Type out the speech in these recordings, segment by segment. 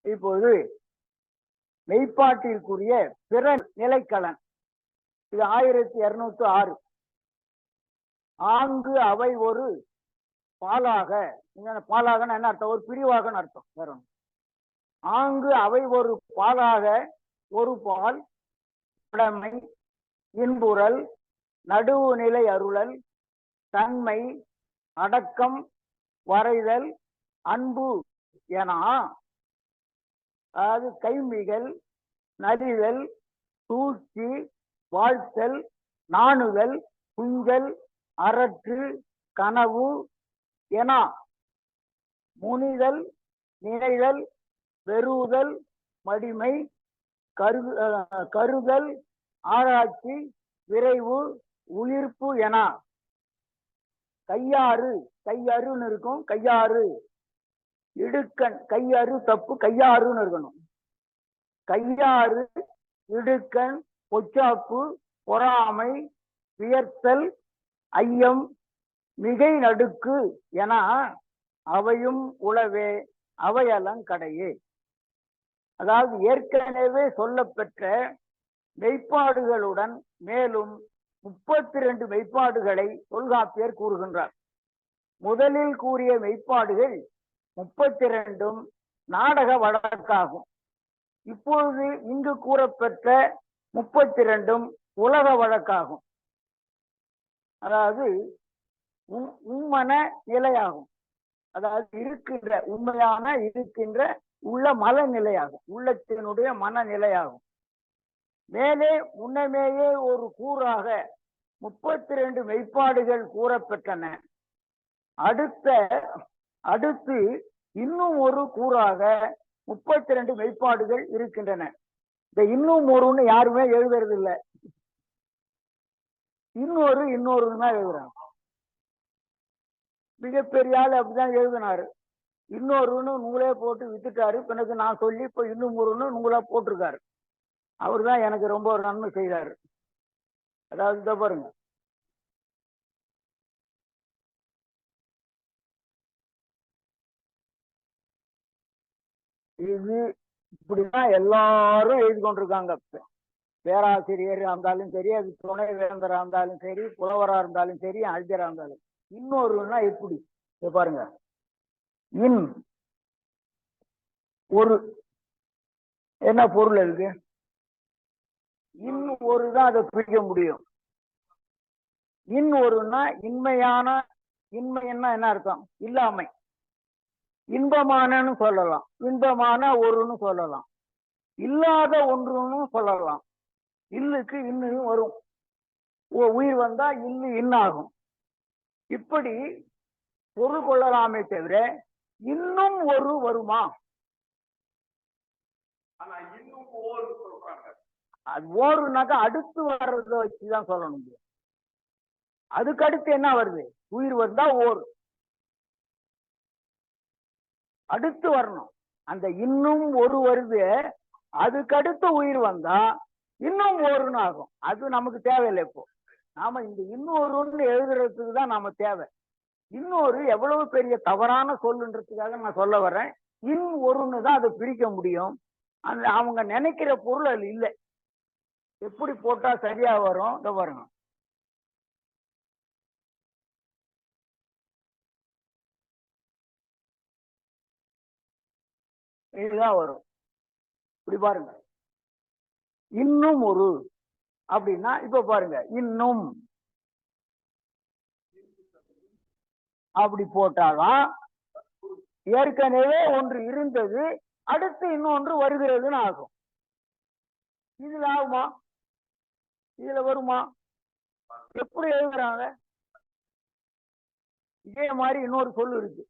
இப்போது மெய்ப்பாட்டிற்குரிய பிற நிலைக்களன் இது 1206. ஆங்கு அவை ஒரு பாலாக, பாலாகன்னு என்ன அர்த்தம்? ஒரு பிரிவாகன்னு அர்த்தம். வேற ஒன்று. ஆங்கு அவை ஒரு பாலாக ஒரு பால் உடைமை இன்புறல் நடுவு நிலை அருளல் தன்மை அடக்கம் வரைதல் அன்பு என, அதாவது கைமிகள் நலிதல் சூழ்ச்சி வாழ்த்தல் நாணுதல் குஞ்சல் அரற்று கனவு என முனிதல் நினைதல் வெறுதல் மடிமை கருதல் ஆராய்ச்சி விரைவு உயிர்ப்பு என கையாறு, கையறுன்னு இருக்கும், கையாறு இடுக்கண், கையறு தப்பு, கையாறுன்னு இருக்கணும். கையாறு இடுக்கண் பொச்சாப்பு பொறாமை வியர்த்தல் ஐயம் மிகை நடுக்கு என அவையும் உளவே அவையலங்கடையே. அதாவது ஏற்கனவே சொல்லப்பெற்ற மெய்ப்பாடுகளுடன் மேலும் 32 மெய்ப்பாடுகளை தொல்காப்பியர் கூறுகின்றார். முதலில் கூறிய மெய்ப்பாடுகள் 32ம் நாடக வழக்காகும். இப்பொழுது இங்கு கூறப்பெற்ற 32ம் உலக வழக்காகும். அதாவது உண்மன நிலையாகும். அதாவது இருக்கின்ற உண்மையான இருக்கின்ற உள்ள மல நிலையாகும், உள்ளத்தினுடைய மனநிலையாகும். மேலே முன்னமேயே ஒரு கூறாக 32 மெய்ப்பாடுகள் கூறப்பெற்றன. அடுத்து இன்னும் ஒரு கூறாக 32 மெய்ப்பாடுகள் இருக்கின்றன. இந்த இன்னும் ஒருன்னு யாருமே எழுதுறது இல்லை. இன்னொருன்னு தான் எழுதுறாங்க. மிகப்பெரிய ஆள் அப்படிதான் எழுதினாரு. இன்னொருன்னு நூலே போட்டு வித்துட்டாரு. பிறகு நான் சொல்லி இப்ப இன்னும் ஒருன்னு நூலா போட்டிருக்காரு. அவர் தான் எனக்கு ரொம்ப ஒரு நன்மை செய்தாரு. அதாவது இதை பாருங்க, இது இப்படிதான் எல்லாரும் எழுதி கொண்டிருக்காங்க. பேராசிரியர் இருந்தாலும் சரி, அது துணை வேந்தரா இருந்தாலும் சரி, புலவரா இருந்தாலும் சரி, அறிஞரா இருந்தாலும். இன்னொருன்னா எப்படி பாருங்க, இன் ஒரு என்ன பொருள் இருக்கு? இன்னும் ஒரு தான் அதை பிரிக்க முடியும். ஒருன்னா இன்மையான, இன்மைன்னா என்ன அர்த்தம்? இல்லாமை. இன்பமானன்னு சொல்லலாம், இன்பமான ஒருன்னு சொல்லலாம், இல்லாத ஒன்றுன்னு சொல்லலாம். இல்லுக்கு இன்னும் வரும், உயிர் வந்தா இல்லு இன்னாகும். இப்படி பொருள் கொள்ளலாமே தவிர இன்னும் ஒரு வருமா? அது ஓருனாக்கா அடுத்து வர்றத வச்சுதான் சொல்லணும். அதுக்கு அடுத்து என்ன வருது? உயிர் வந்தா ஓர் அடுத்து வரணும். அந்த இன்னும் ஒரு வருது, அதுக்கு அடுத்து உயிர் வந்தா இன்னும் ஒருன்னு ஆகும். அது நமக்கு தேவையில்லை. இப்போ நாம இந்த இன்னொருன்னு எழுதுறதுக்கு தான் நாம தேவை. இன்னொரு எவ்வளவு பெரிய தவறான சொல்லுன்றதுக்காக நான் சொல்ல வர்றேன். ஒருன்னு தான் அதை பிரிக்க முடியும். அந்த அவங்க நினைக்கிற பொருள் அது இல்லை. எப்படி போட்டா சரியா வரும்? இதை பாருங்க, இதுதான் வரும். இப்படி பாருங்க, இன்னும் ஒரு அப்படின்னா இப்ப பாருங்க, இன்னும் அப்படி போட்டாதான் ஏற்கனவே ஒன்று இருந்தது, அடுத்து இன்னொன்று வருகிறதுன்னு ஆகும். இதுல ஆகுமா? இதுல வருமா? எப்படி எழுதுறாங்க? இதே மாதிரி இன்னொரு சொல்லு இருக்கு,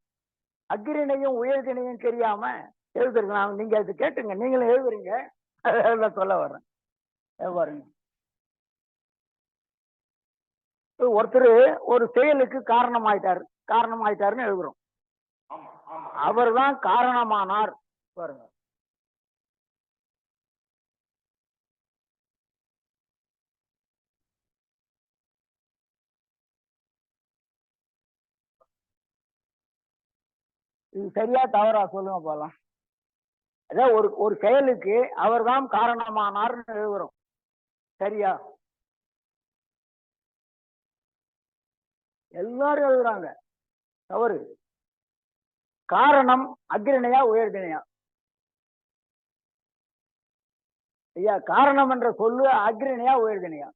அக்கிரிணையும் உயர்திணையும் தெரியாம எழுதுறதுனால நீங்க அது கேட்டுங்க, நீங்களும் எழுதுறீங்க, சொல்ல வர்றேன். பாருங்க, ஒருத்தர் ஒரு செயலுக்கு காரணமாயிட்டாருன்னு எழுதுறோம். அவர் தான் காரணமானார். பாருங்க, இது சரியா தவறா சொல்லுங்க போலாம். அதான் ஒரு ஒரு செயலுக்கு அவர்தான் காரணமானார்னு எழுதுறோம். சரியா? எல்லாரும் எழுதுறாங்க. தவறு. காரணம் அக்ரிணையா உயர்திணையா? ஐயா, காரணம் என்ற சொல்லு அக்ரிணையா உயர்திணையா?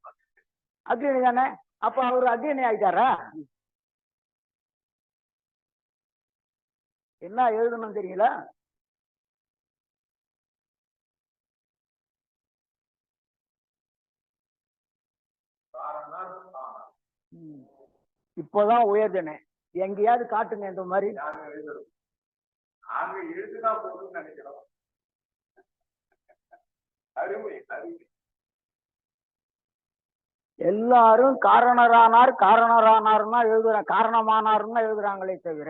அக்ரிணை தானே. அப்ப அவர் அக்ரிணை ஆயிட்டாரா? என்ன எழுதணும் தெரியல. இப்போதான் உயர்திணை. எங்கேயாவது காட்டுங்க இந்த மாதிரி. எல்லாரும் காரணரானார்னா எழுதுற, காரணமானார்னு எழுதுறாங்களே தவிர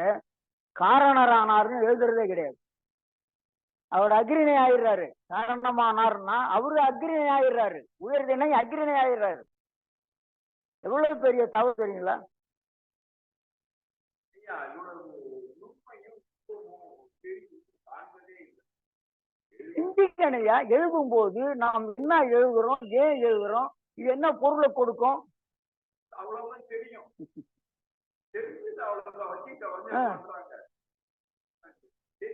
காரணரானார்னு எழுதுறதே கிடையாது. அவர் அக்ரிணை ஆயிடுறாரு. காரணமானார்னா அவரு அக்ரிணை ஆயிடுறாரு. உயர்திணை அக்ரிணை ஆயிடுறாரு. எவ்வளவு பெரிய தவறு தெரியுங்களா? சிந்திக்கணையா எழுதும் போது நாம் என்ன எழுதுறோம், ஏன் எழுதுறோம், இது என்ன பொருளை கொடுக்கும்,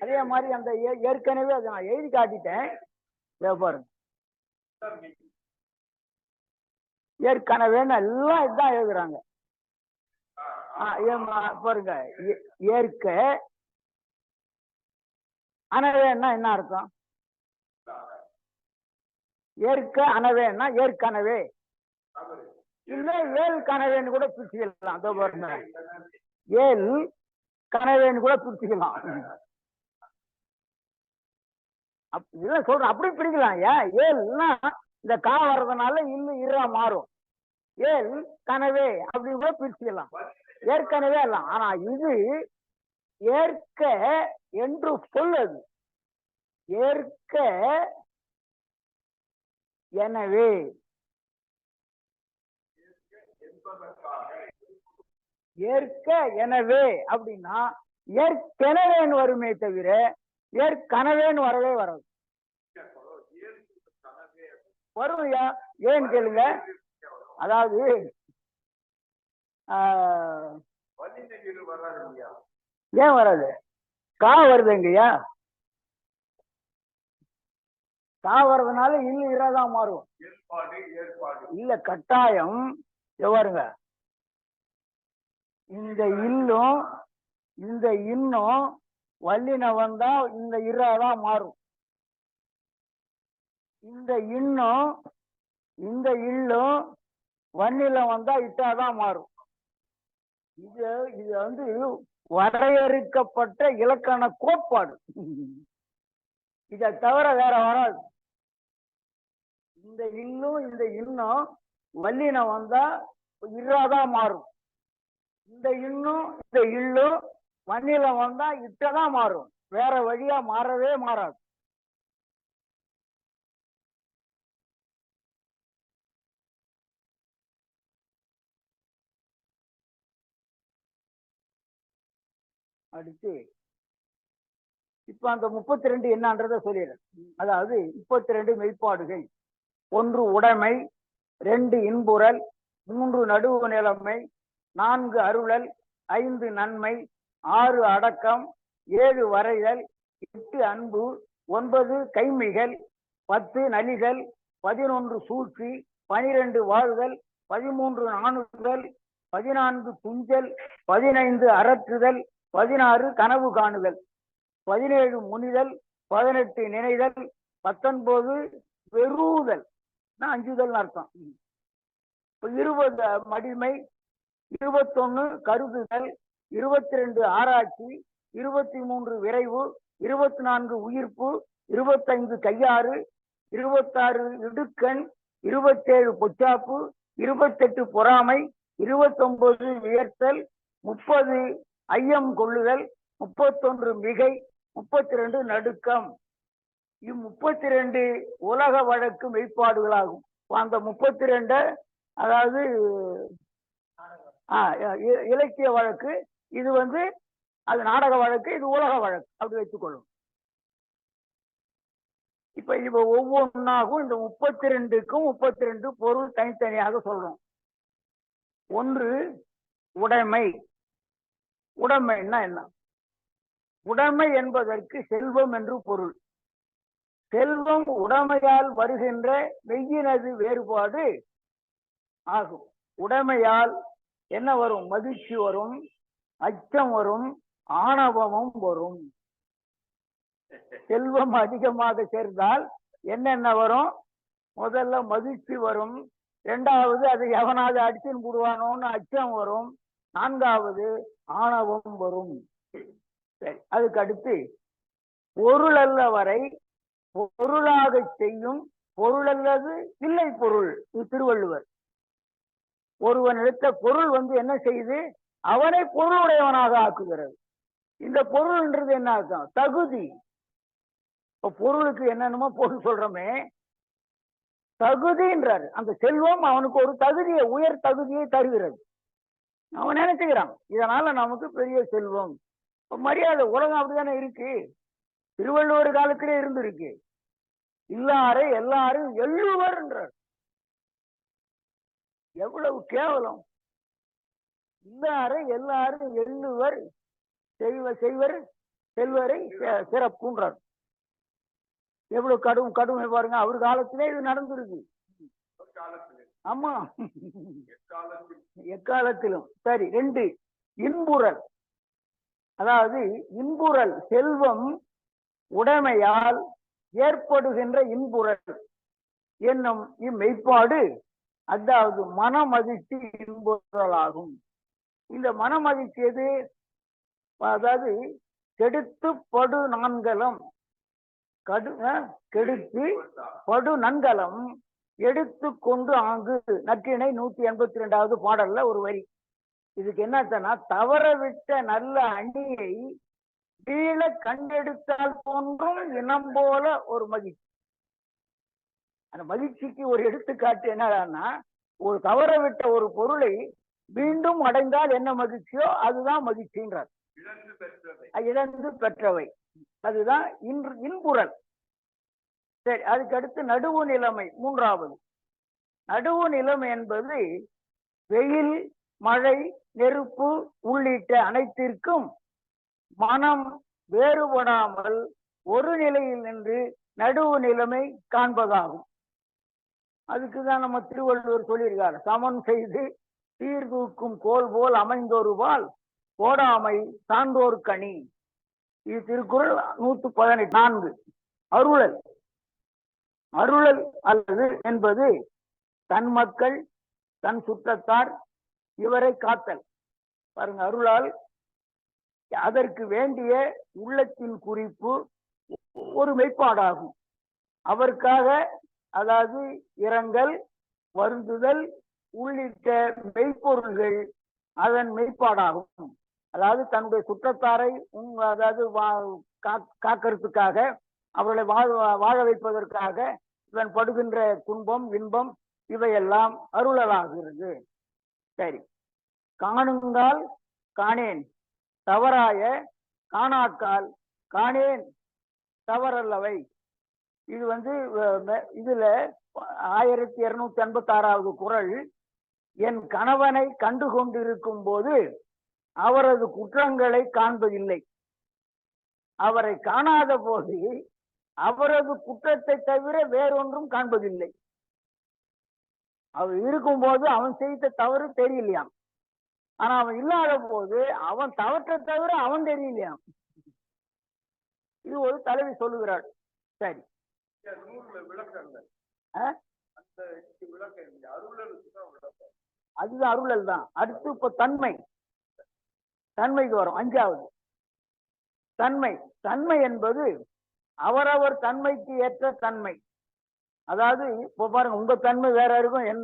அதே மாதிரி அந்த ஏற்கனவே அதை நான் எழுதி காட்டிட்டேன் பாருங்க. ஏற்கனவே எல்லாம் இதுதான் எழுதுறாங்க. பாருங்க, ஏற்க அனவேன்னா என்ன அர்த்தம்? ஏற்க அனவேன்னா ஏற்கனவே இல்ல ஏழு கனவேன்னு கூட பிரிச்சுக்கலாம். அதோ பாருங்க, ஏழு கனவேன்னு கூட பிரிச்சுக்கலாம். இதெல்லாம் சொல்றேன், அப்படி பிரிக்கலாம். ஏழுன்னா இந்த கா வர்றதுனால இன்னும் இரா மாறும். ஏழு கனவே அப்படின்னு கூட பிரிச்சுக்கலாம். ஏற்கனவே எல்லாம். ஆனா இது ஏற்க என்று சொல்லுது. ஏற்க எனவே, ஏற்க எனவே அப்படின்னா ஏற்கனவேன்னு வருமே தவிர ஏற்கனவேன்னு வரவே வராது. வரும். ஏன்னு கேளுங்க. அதாவது ஏன் வராது? கா வருதுங்கய்யா. கா வர்றதுனால இல்லு இராதான் மாறும். இல்ல கட்டாயம். எவ்வாறுங்க, இந்த இல்லும் இந்த இன்னும் வல்லின வந்தா இந்த இராதான் மாறும். இந்த இன்னும் இந்த இல்லும் வன்னில வந்தா இட்டாதான் மாறும். இது இது வந்து வரையறுக்கப்பட்ட இலக்கண கோட்பாடு. இதை தவிர வேற வராது. இந்த இன்னும் இந்த இன்னும் வல்லின வந்தா இராதான் மாறும். இந்த இன்னும் இந்த இல்லும் வன்னில வந்தா இட்டதான் மாறும். வேற வழியா மாறவே மாறாது. அடுத்து இப்ப அந்த 32 என்னன்றத சொல்லிடுறேன். அதாவது 32 மெய்ப்பாடுகள். 1 உடைமை, 2 இன்புறல், 3 நடுவு நிலைமை, 4 அருளல், 5 நன்மை, 6 அடக்கம், 7 வரைதல், 8 அன்பு, 9 கைமிகள், 10 நலிகள், 11 சூழ்ச்சி, 12 வாழ்தல், 13 நாணுதல், 14 துஞ்சல், 15 அரற்றுதல், 16 கனவு காணுதல், 17 முனிதல், 18 நினைதல், 19 வெறுதல், அஞ்சுதல் அர்த்தம். 20 மடிமை, 21 கருதுதல், 22 ஆராய்ச்சி, 23 விரைவு, 24 உயிர்ப்பு, 25 கையாறு, 26 இடுக்கண், 27 பொச்சாப்பு, 28 பொறாமை, 29 வியர்த்தல், 30 ஐயம் கொள்ளுதல், 31 மிகை, 32 நடுக்கம். 32 உலக வழக்கு மெய்ப்பாடுகளாகும். அந்த 32 அதாவது இலக்கிய வழக்கு, இது வந்து அது நாடக வழக்கு, இது உலக வழக்கு, அப்படி வைத்துக் கொள்ளும். இப்ப ஒவ்வொன்றாகும் இந்த 32க்கும் 32 பொருள் தனித்தனியாக சொல்றோம். ஒன்று உடைமை. உடைமைன்னா என்ன? உடைமை என்பதற்கு செல்வம் என்று பொருள். செல்வம் உடைமையால் வருகின்ற மெய்யினது வேறுபாடு ஆகும். உடைமையால் என்ன வரும்? மகிழ்ச்சி வரும், அச்சம் வரும், ஆணவமும் வரும். செல்வம் அதிகமாக சேர்ந்தால் என்னென்ன வரும்? முதல்ல மகிழ்ச்சி வரும், இரண்டாவது அதை எவனாவது அடிச்சுன்னு போடுவானோன்னு அச்சம் வரும், நான்காவது ஆணவம் வரும். சரி, அதுக்கு அடுத்து பொருள் அல்ல வரை பொருளாக செய்யும் பொருள் அல்லது இல்லை பொருள். இது திருவள்ளுவர். ஒருவன் எடுத்த பொருள் என்ன செய்யுது? அவனை பொருளுடையவனாக ஆக்குகிறது. இந்த பொருள்ன்றது என்ன அர்த்தம்? தகுதி. இப்ப பொருளுக்கு என்னென்னமோ பொருள் சொல்றோமே, தகுதின்றாரு. அந்த செல்வம் அவனுக்கு ஒரு தகுதியை, உயர் தகுதியை தருகிறது. அவன் நினைச்சுக்கிறான் இதனால நமக்கு பெரிய செல்வம், மரியாதை. உலகம் அப்படித்தானே இருக்கு. திருவள்ளுவர் காலத்திலே இருந்திருக்கு. இல்லாரை எல்லாரும் எள்ளுவர் என்றார். எவ்வளவு கேவலம்! இல்லாரை எல்லாரும் எள்ளுவர், செய்வர் செல்வரை சிறப்புன்றார். எவ்வளவு கடுமை பாருங்க. அவர் காலத்திலே இது நடந்திருக்கு. ஆமா, எக்காலத்திலும். சரி, 2 இன்புறல். அதாவது இன்புறல் செல்வம் உடைமையால் ஏற்படுகின்ற இன்புறல் என்னும் இம்மெய்ப்பாடு, அதாவது மனமகிழ்ச்சி இன்புறலாகும். இந்த மனமகிழ்ச்சி எது? அதாவது கெடுத்து படு நான்கலம், கெடுத்து படு நன்கலம் எடுத்து கொண்டு ஆங்கு. நற்றிணை 182வது பாடல்ல ஒரு வரி. இதுக்கு என்னன்னா, தவற விட்ட நல்ல அணியை கீழ கண்டெடுத்தால் போன்றும் இனம் போல ஒரு மகிழ்ச்சி. அந்த மகிழ்ச்சிக்கு ஒரு எடுத்துக்காட்டு என்னன்னா, ஒரு தவற விட்ட ஒரு பொருளை மீண்டும் அடைந்தால் என்ன மகிழ்ச்சியோ அதுதான் மகிழ்ச்சின்றார். இழந்து பெற்றவை அதுதான் இன்புறல். சரி, அதுக்கு அடுத்து நடுவு நிலைமை 3வது. நடுவு நிலைமை என்பது வெயில், மழை, நெருப்பு உள்ளிட்ட அனைத்திற்கும் மனம் வேறுபடாமல் ஒரு நிலையில் நின்று நடுவு நிலைமை காண்பதாகும். அதுக்குதான் நம்ம திருவள்ளுவர் சொல்லியிருக்காரு, சமன் செய்து சீர்தூக்கும் கோல் போல் அமைந்தொருவால் போடாமை சான்றோர் கனி. இது திருக்குறள் 114. அருளல். அருளல் அல்லது என்பது தன் மக்கள், தன் சுற்றத்தார் இவரை காத்தல். பாருங்க, அருளால் அதற்கு வேண்டிய உள்ளத்தின் குறிப்பு ஒரு மெய்ப்பாடாகும். அவருக்காக அதாவது இரங்கல், வருந்துதல் உள்ளிட்ட மெய்ப்பொருள்கள் அதன் மெய்ப்பாடாகும். அதாவது தன்னுடைய சுற்றத்தாரை அதாவது காக்கிறதுக்காக, அவர்களை வாழ வைப்பதற்காக இவன் படுகின்ற துன்பம், இன்பம் இவையெல்லாம் அருளலாகிறது. சரி, காணுங்கால் காணேன் தவறாய காணாக்கால் காணேன் தவறல்லவை. இது இதுல 1286வது குறள். என் கணவனை கண்டு கொண்டிருக்கும் போது அவரது குற்றங்களை காண்பதில்லை, அவரை காணாத போது அவரது குற்றத்தை தவிர வேறொன்றும் காண்பதில்லை. அவர் இருக்கும்போது அவன் செய்த தவறு தெரியலையாம், ஆனா அவன் இல்லாத போது அவன் தவற்றை தவிர அவன் தெரியலையாம். இது ஒரு தலைவி சொல்லுகிறாள். சரி, அதுதான் அருளல் தான். அடுத்து இப்ப தன்மைக்கு வரும். 5வது தன்மை. தன்மை என்பது அவரவர் தன்மைக்கு ஏற்ற தன்மை. அதாவது இப்ப பாருங்க, உங்க தன்மை வேற இருக்கும், என்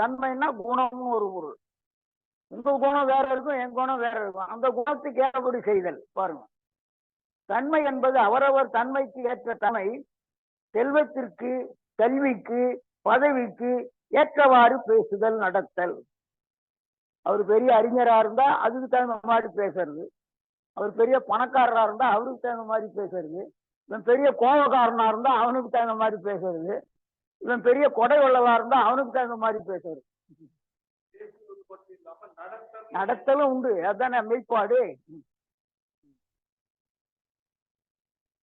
தன்மைன்னா குணம்னு ஒரு பொருள். உங்க குணம் வேற இருக்கும், என் குணம் வேற இருக்கும். அந்த குணத்துக்கு ஏற்றபடி செய்தல். பாருங்க, தன்மை என்பது அவரவர் தன்மைக்கு ஏற்ற தன்மை. செல்வத்திற்கு, கல்விக்கு, பதவிக்கு ஏற்றவாறு பேசுதல், நடத்தல். அவர் பெரிய அறிஞரா இருந்தா அதுக்கு தகுந்த மாதிரி பேசுறது, அவர் பெரிய பணக்காரரா இருந்தா அவருக்கு தகுந்த மாதிரி பேசுறது, இவன் பெரிய கோபக்காரனா இருந்தா அவனுக்கு தகுந்த மாதிரி பேசுறது, இவன் பெரிய கொடை வள்ளலா இருந்தா அவனுக்கு தகுந்த மாதிரி பேசுறது. நடத்தலும் உண்டு, அதானே மெய்ப்பாடு.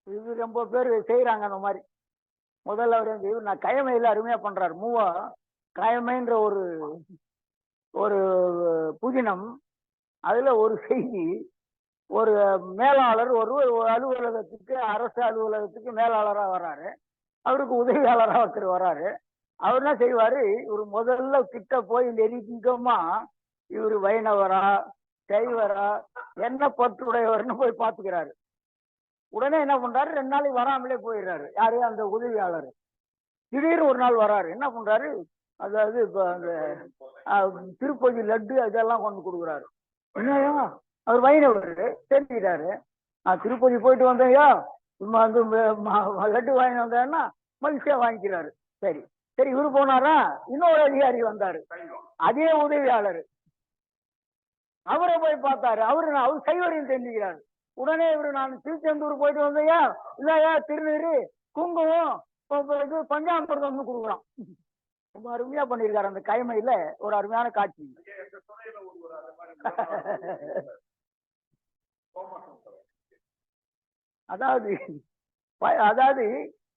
இது ரொம்ப பேர் செய்யறாங்க அந்த மாதிரி. முதல்ல அவர் நான் கயமையில அருமையா பண்றாரு. மூவா கயமைன்ற ஒரு ஒரு புதினம், அதுல ஒரு செய்தி, ஒரு மேலாளர் ஒரு அலுவலகத்துக்கு, அரசு அலுவலகத்துக்கு மேலாளரா வர்றாரு. அவருக்கு உதவியாளரா ஒருத்தர் வர்றாரு. அவர் என்ன செய்வாரு, இவர் முதல்ல கிட்ட போய் நெருக்கமா இவர் வைணவரா சைவரா என்ன பற்றுடையவர்னு போய் பாத்துக்கிறாரு. உடனே என்ன பண்றாரு, 2 நாளைக்கு வராமலே போயிடுறாரு. யாரு, அந்த உதவியாளர். திடீர்னு ஒரு நாள் வராரு. என்ன பண்றாரு, அதாவது இப்ப அந்த திருப்பதி லட்டு அதெல்லாம் கொண்டு கொடுக்குறாரு. என்னையா, அவர் வைணவர் தெரிஞ்சுக்கிறாரு. திருப்பதி போயிட்டு வந்தையா, வந்து லட்டு வாங்கி வந்தேன்னா மகிழ்ச்சியா வாங்கிக்கிறாரு. சரி சரி, இவரு போனாரா, இன்னொரு அதிகாரி வந்தாரு, அதே உதவியாளர். அவரை போய் பார்த்தாரு. அவரு சைவரையும் தெரிஞ்சுக்கிறாரு. உடனே இவரு, நான் திருச்செந்தூர் போயிட்டு வந்தையா, இல்லையா திருநீரு குங்குமம் இது பஞ்சாமிர்தம் கொடுக்குறான். ரொம்ப அருமையா பண்ணிருக்காரு. அந்த கைமையில ஒரு அருமையான காட்சி. அதாவது அதாவது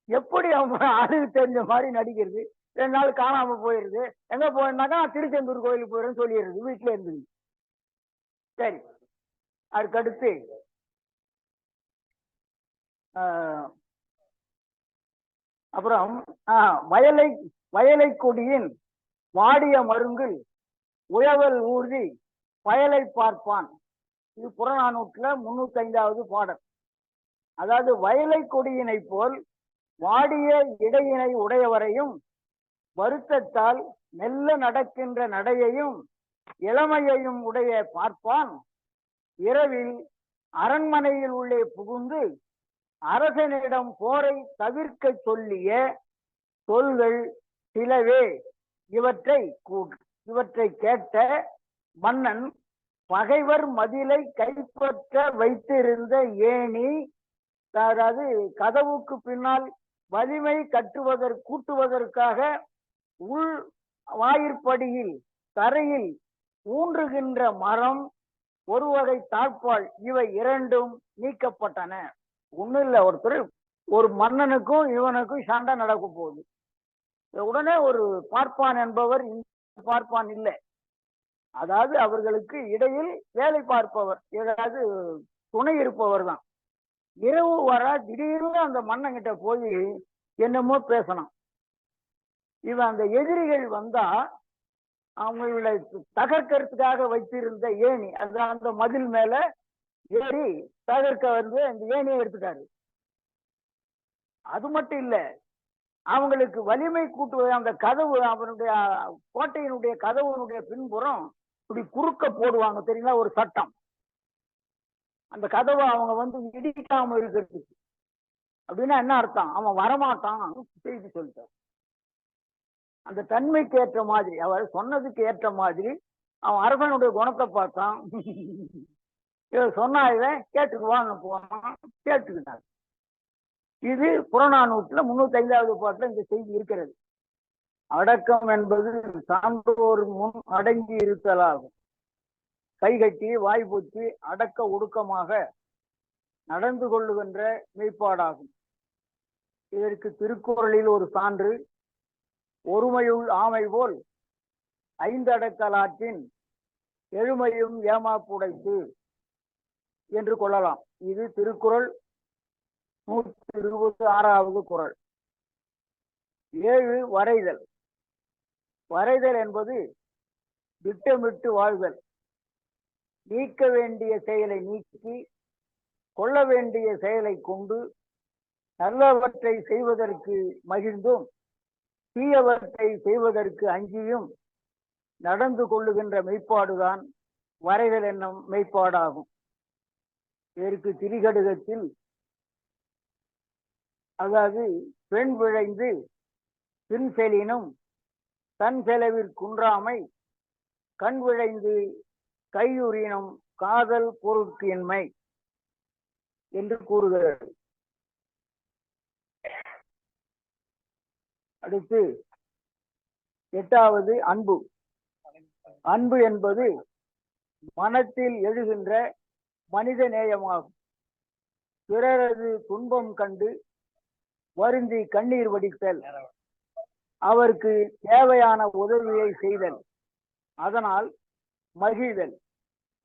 எப்படி அவங்க ஆளுக்கு தெரிஞ்ச மாதிரி நடிக்கிறது. 2 நாள் காணாம போயிருது. எங்க போயிருந்தாக்கா திருச்செந்தூர் கோயிலுக்கு போயிருன்னு சொல்லிடுறது, வீட்டுல இருந்து. சரி, அதுக்கடுத்து அப்புறம் வயலை கொடியின் வாடிய மருங்கில் உழவல் ஊர்தி வயலை பார்ப்பான். இது புறநானூற்றுல 305வது பாடல். அதாவது வயலை கொடியினை போல் வாடிய இடையினை உடையவரையும், வருத்தத்தால் மெல்ல நடக்கின்ற நடையையும் இளமையையும் உடைய பார்ப்பான் இரவில் அரண்மனையில் உள்ளே புகுந்து அரசனிடம் போரை தவிர்க்க சொல்லிய சொல்கள் சிலவே. இவற்றை கேட்ட மன்னன் பகைவர் மதிலை கைப்பற்ற வைத்திருந்த ஏணி, அதாவது கதவுக்கு பின்னால் வலிமை கூட்டுவதற்காக உள் வாயிற்படியில் தரையில் ஊன்றுகின்ற மரம், ஒரு வகை தாழ்பால், இவை இரண்டும் நீக்கப்பட்டன. ஒண்ணு இல்ல, ஒருத்தர் ஒரு மன்னனுக்கும் இவனுக்கும் சண்டை நடக்க போகுது. உடனே ஒரு பார்ப்பான் என்பவர், இந்த பார்ப்பான் இல்லை, அதாவது அவர்களுக்கு இடையில் வேலை பார்ப்பவர், ஏதாவது துணை இருப்பவர் தான். இரவு வர திடீர்னு அந்த மன்னங்கிட்ட போய் என்னமோ பேசணும். இவன் அந்த எதிரிகள் வந்தா அவங்கள தகர்க்கிறதுக்காக வைத்திருந்த ஏணி, அது அந்த மதில் மேல ஏறி தகர்க்க வந்து அந்த ஏணியை எடுத்துட்டாரு. அது மட்டும் இல்ல, அவங்களுக்கு வலிமை கூட்டுவது, அந்த கதவு, அவனுடைய கோட்டையினுடைய கதவுனுடைய பின்புறம் இப்படி குறுக்க போடுவாங்க தெரியுங்களா, ஒரு சட்டம். அந்த கதவை அவங்க வந்து இடிக்காம இருக்கிறதுக்கு. அப்படின்னா என்ன அர்த்தம், அவன் வரமாட்டான் செய்தி சொல்லிட்டார். அந்த தன்மைக்கு ஏற்ற மாதிரி, அவர் சொன்னதுக்கு ஏற்ற மாதிரி அவன் அரசனுடைய குணத்தை பார்த்தான். சொன்னா இவன் கேட்டுக்குவான்னு போனான், கேட்டுக்கிட்டான். இது புறநானூற்றுல 305வது பாட்டுல இந்த செய்தி இருக்கிறது. அடக்கம் என்பது சான்றோர் முன் அடங்கி இருத்தலாகும். கைகட்டி வாய் பூச்சி அடக்க ஒடுக்கமாக நடந்து கொள்ளுகின்ற மெய்ப்பாடாகும். இதற்கு திருக்குறளில் ஒரு சான்று, ஒருமையுள் ஆமை போல் 5 அடக்கலாற்றின் எழுமையும் ஏமாப்புடைத்து என்று கொள்ளலாம். இது திருக்குறள் 126வது குறள். 7 வரைதல். வரைதல் என்பது திட்டமிட்டு வாழ்தல். நீக்க வேண்டிய செயலை நீக்கி கொள்ள வேண்டிய செயலை கொண்டு நல்லவற்றை செய்வதற்கு மகிழ்ந்தும் தீயவற்றை செய்வதற்கு அஞ்சியும் நடந்து கொள்ளுகின்ற மெய்ப்பாடுதான் வரைதல் என்னும் மெய்ப்பாடாகும். இதற்கு திரிகடுகத்தில், அதாவது பெண் விழைந்து பின் செலினும் தன் செலவிற்குன்றாமை, கண் விழைந்து கையுறினும் காதல் பொருட்கின்மை என்று கூறுகிறது. அடுத்து 8வது அன்பு. அன்பு என்பது மனத்தில் எழுகின்ற மனித நேயமாகும். பிறரது துன்பம் கண்டு வருந்தி கண்ணீர் வடித்தல், அவருக்கு தேவையான உதவியை செய்தல், அதனால் மகிழ்தல்,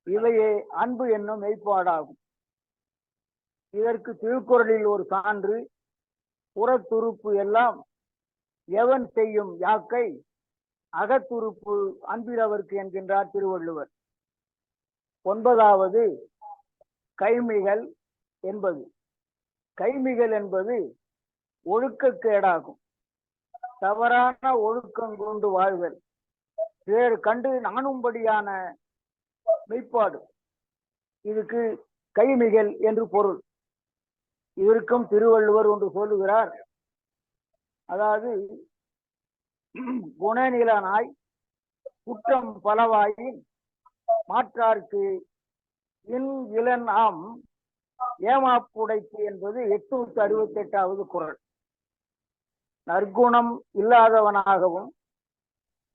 இவையே அன்பு என்னும் மெய்ப்பாடாகும். இதற்கு திருக்குறளில் ஒரு சான்று, புறத்துறுப்பு எல்லாம் எவன் செய்யும் யாக்கை அகத்துறுப்பு அன்பிலவர்க்கு என்கின்றார் திருவள்ளுவர். 9வது கைமிகள் என்பது. கைமிகள் என்பது ஒழுக்கக்கேடாகும். தவறான ஒழுக்கம் கொண்டு வாழ்தல், பிறர் கண்டு நாணும்படியான மெய்ப்பாடு, இதுக்கு கைமிகள் என்று பொருள். இதற்கும் திருவள்ளுவர் ஒன்று சொல்லுகிறார். அதாவது குணநிலனாய் குற்றம் பலவாயின் மாற்றார்க்கு இளன் ஆம் ஏமாப்புடைத்து என்பது 868வது குறள். நற்குணம் இல்லாதவனாகவும்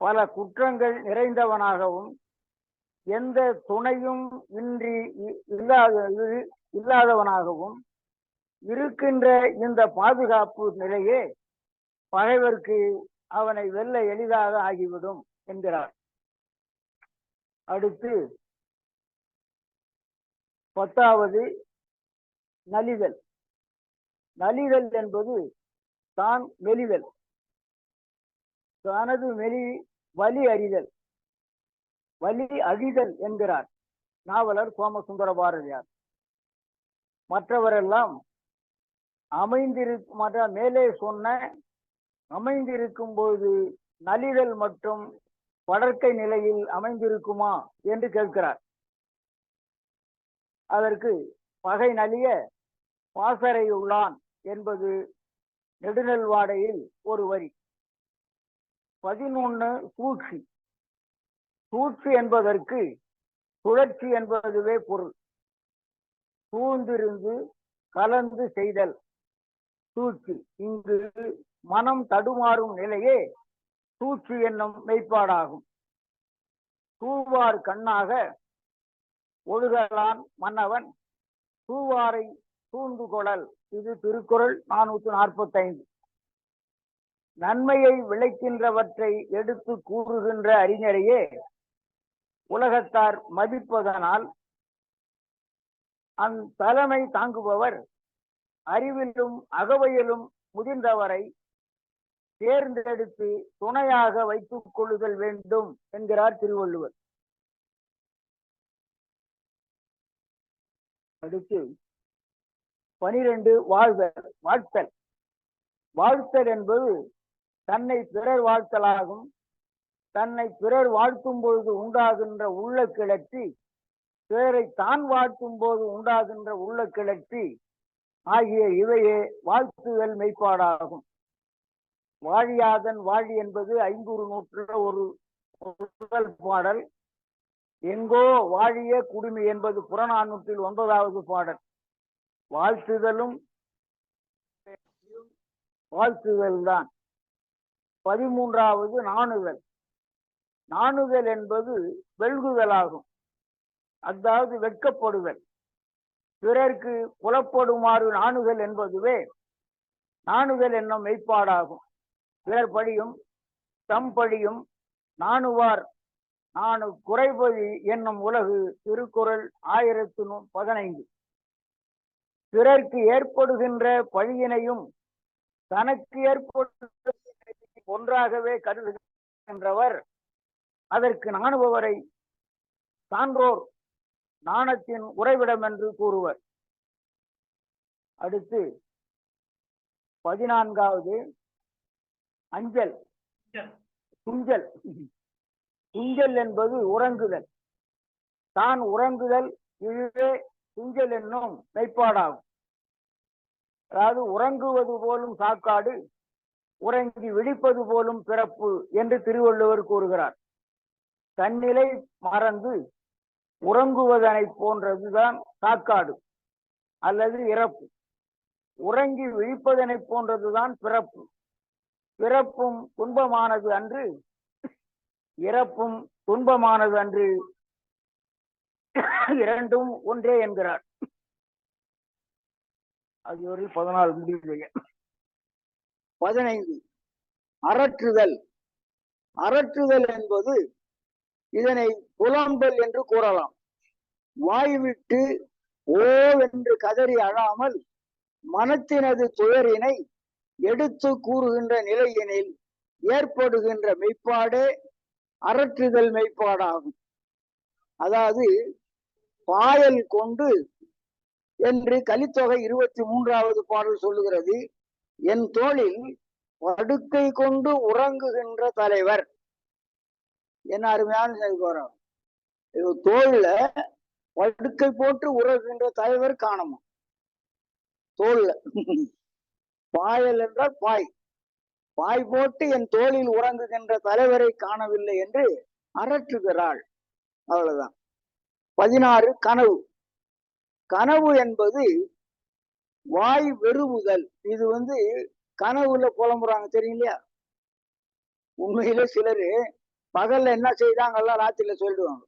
பல குற்றங்கள் நிறைந்தவனாகவும் எந்த துணையும் இன்றி இல்லாதவனாகவும் இருக்கின்ற இந்த பாதுகாப்பு நிலையே பகைவர்க்கு அவனை வெல்ல எளிதாக ஆகிவிடும் என்கிறார். அடுத்து 10வது நலிதல். நலிதல் என்பது தான் மெலிதல், தனது வலி அறிதல், வலி அழிதல் என்கிறார் நாவலர் சோமசுந்தர பாரதியார். மற்றவரெல்லாம் மேலே சொன்ன அமைந்திருக்கும் போது நலிதல் மற்றும் படற்கை நிலையில் அமைந்திருக்குமா என்று கேட்கிறார். அதற்கு பகை நலிய பாசறை உள்ளான் என்பது நெடுநல்வாடையில் ஒரு வரி. 11 சூழ்ச்சி. சூழ்ச்சி என்பதற்கு சுழற்சி என்பதுவே பொருள். சூழ்ந்திருந்து கலந்து செய்தல் சூழ்ச்சி. இங்கு மனம் தடுமாறும் நிலையே சூழ்ச்சி என்னும் மெய்ப்பாடாகும். சூழ்வார் கண்ணாக ஒழுகலான் மன்னவன் சூழ்வாரை சூழ்ந்து கொளல், இது திருக்குறள் 445. நன்மையை விளைக்கின்றவற்றை எடுத்து கூறுகின்ற அறிஞரையே உலகத்தார் மதிப்பதனால் தலைமை தாங்குபவர் அறிவிலும் அகவையிலும் முதிர்ந்தவரை தேர்ந்தெடுத்து துணையாக வைத்துக் கொள்ளுதல் வேண்டும் என்கிறார் திருவள்ளுவர். அடுத்து 12 வாழ்த்தல். வாழ்த்தல் என்பது தன்னை பிறர் வாழ்த்தலாகும். தன்னை பிறர் வாழ்த்தும் பொழுது உண்டாகின்ற உள்ள கிளர்ச்சி, பிறரை தான் வாழ்த்தும் போது உண்டாகின்ற உள்ள கிளர்ச்சி ஆகிய இவையே வாழ்த்துதல் மெய்ப்பாடாகும். வாழியாதன் வாழி என்பது 500 ஒரு முதல் பாடல். எங்கோ வாழிய குடுமி என்பது புறநானூற்றில் 9வது பாடல். வாழ்த்துதலும் வாழ்த்துதல் தான். 13வது நாணுதல். நாணுதல் என்பது வெல்குதலாகும், அதாவது வெட்கப்படுதல். பிறர்க்கு புலப்படுமாறு நாணுதல் என்பதுவே நாணுதல் என்னும் மெய்ப்பாடாகும். பிறர் படியும் தம் படியும் நாணுவார் நானு குறைபதி என்னும் உலகு, திருக்குறள் 1015. பிறர்க்கு ஏற்படுகின்ற பழியினையும் தனக்கு ஏற்படுகின்ற ஒன்றாகவே கருதுகின்றவர் அதற்கு நாணுபவரை சான்றோர் நாணத்தின் உறைவிடம் என்று கூறுவர். அடுத்து 14வது அஞ்சல். துஞ்சல். துஞ்சல் என்பது உறங்குதல். தான் உறங்குதல், இதுவே துஞ்சல் என்னும் மெய்ப்பாடாகும். அதாவது உறங்குவது போலும் சாக்காடு, உறங்கி விழிப்பது போலும் பிறப்பு என்று திருவள்ளுவர் கூறுகிறார். தன்னிலை மறந்து உறங்குவதனை போன்றதுதான் சாக்காடு அல்லது இறப்பு. உறங்கி விழிப்பதனை போன்றதுதான் பிறப்பு. பிறப்பும் துன்பமானது அன்று, இறப்பும் துன்பமானது அன்று, இரண்டும் ஒன்றே என்கிறார். அது ஒரு 14 முடிவு. 15 அரற்றுதல். அரற்றுதல் என்பது இதனை புலம்பல் என்று கூறலாம். வாய்விட்டு ஓ என்று கதறி அழாமல் மனத்தினது துயரினை எடுத்து கூறுகின்ற நிலையினில் ஏற்படுகின்ற மெய்ப்பாடே அரற்றுதல் மெய்ப்பாடாகும். அதாவது பாயல் கொண்டு என்று கலித்தொகை 23வது பாடல் சொல்லுகிறது. என் தோளில் படுக்கை கொண்டு உறங்குகின்ற தலைவர். என்ன அருமையான போறோம். தோல்ல படுக்கை போட்டு உறங்குகின்ற தலைவர் காணணும். தோல்ல பாயல் என்றால் பாய். பாய் போட்டு என் தோளில் உறங்குகின்ற தலைவரை காணவில்லை என்று அரற்றுகிறாள். அவ்வளவுதான். 16 கனவு. கனவு என்பது வாய் வெறுவுதல். இது கனவுல புலம்புறாங்க தெரியுங்களா? உண்மையில சிலரு பகல்ல என்ன செய்தாங்கல்லாம் ராத்திரில சொல்லிடுவாங்க.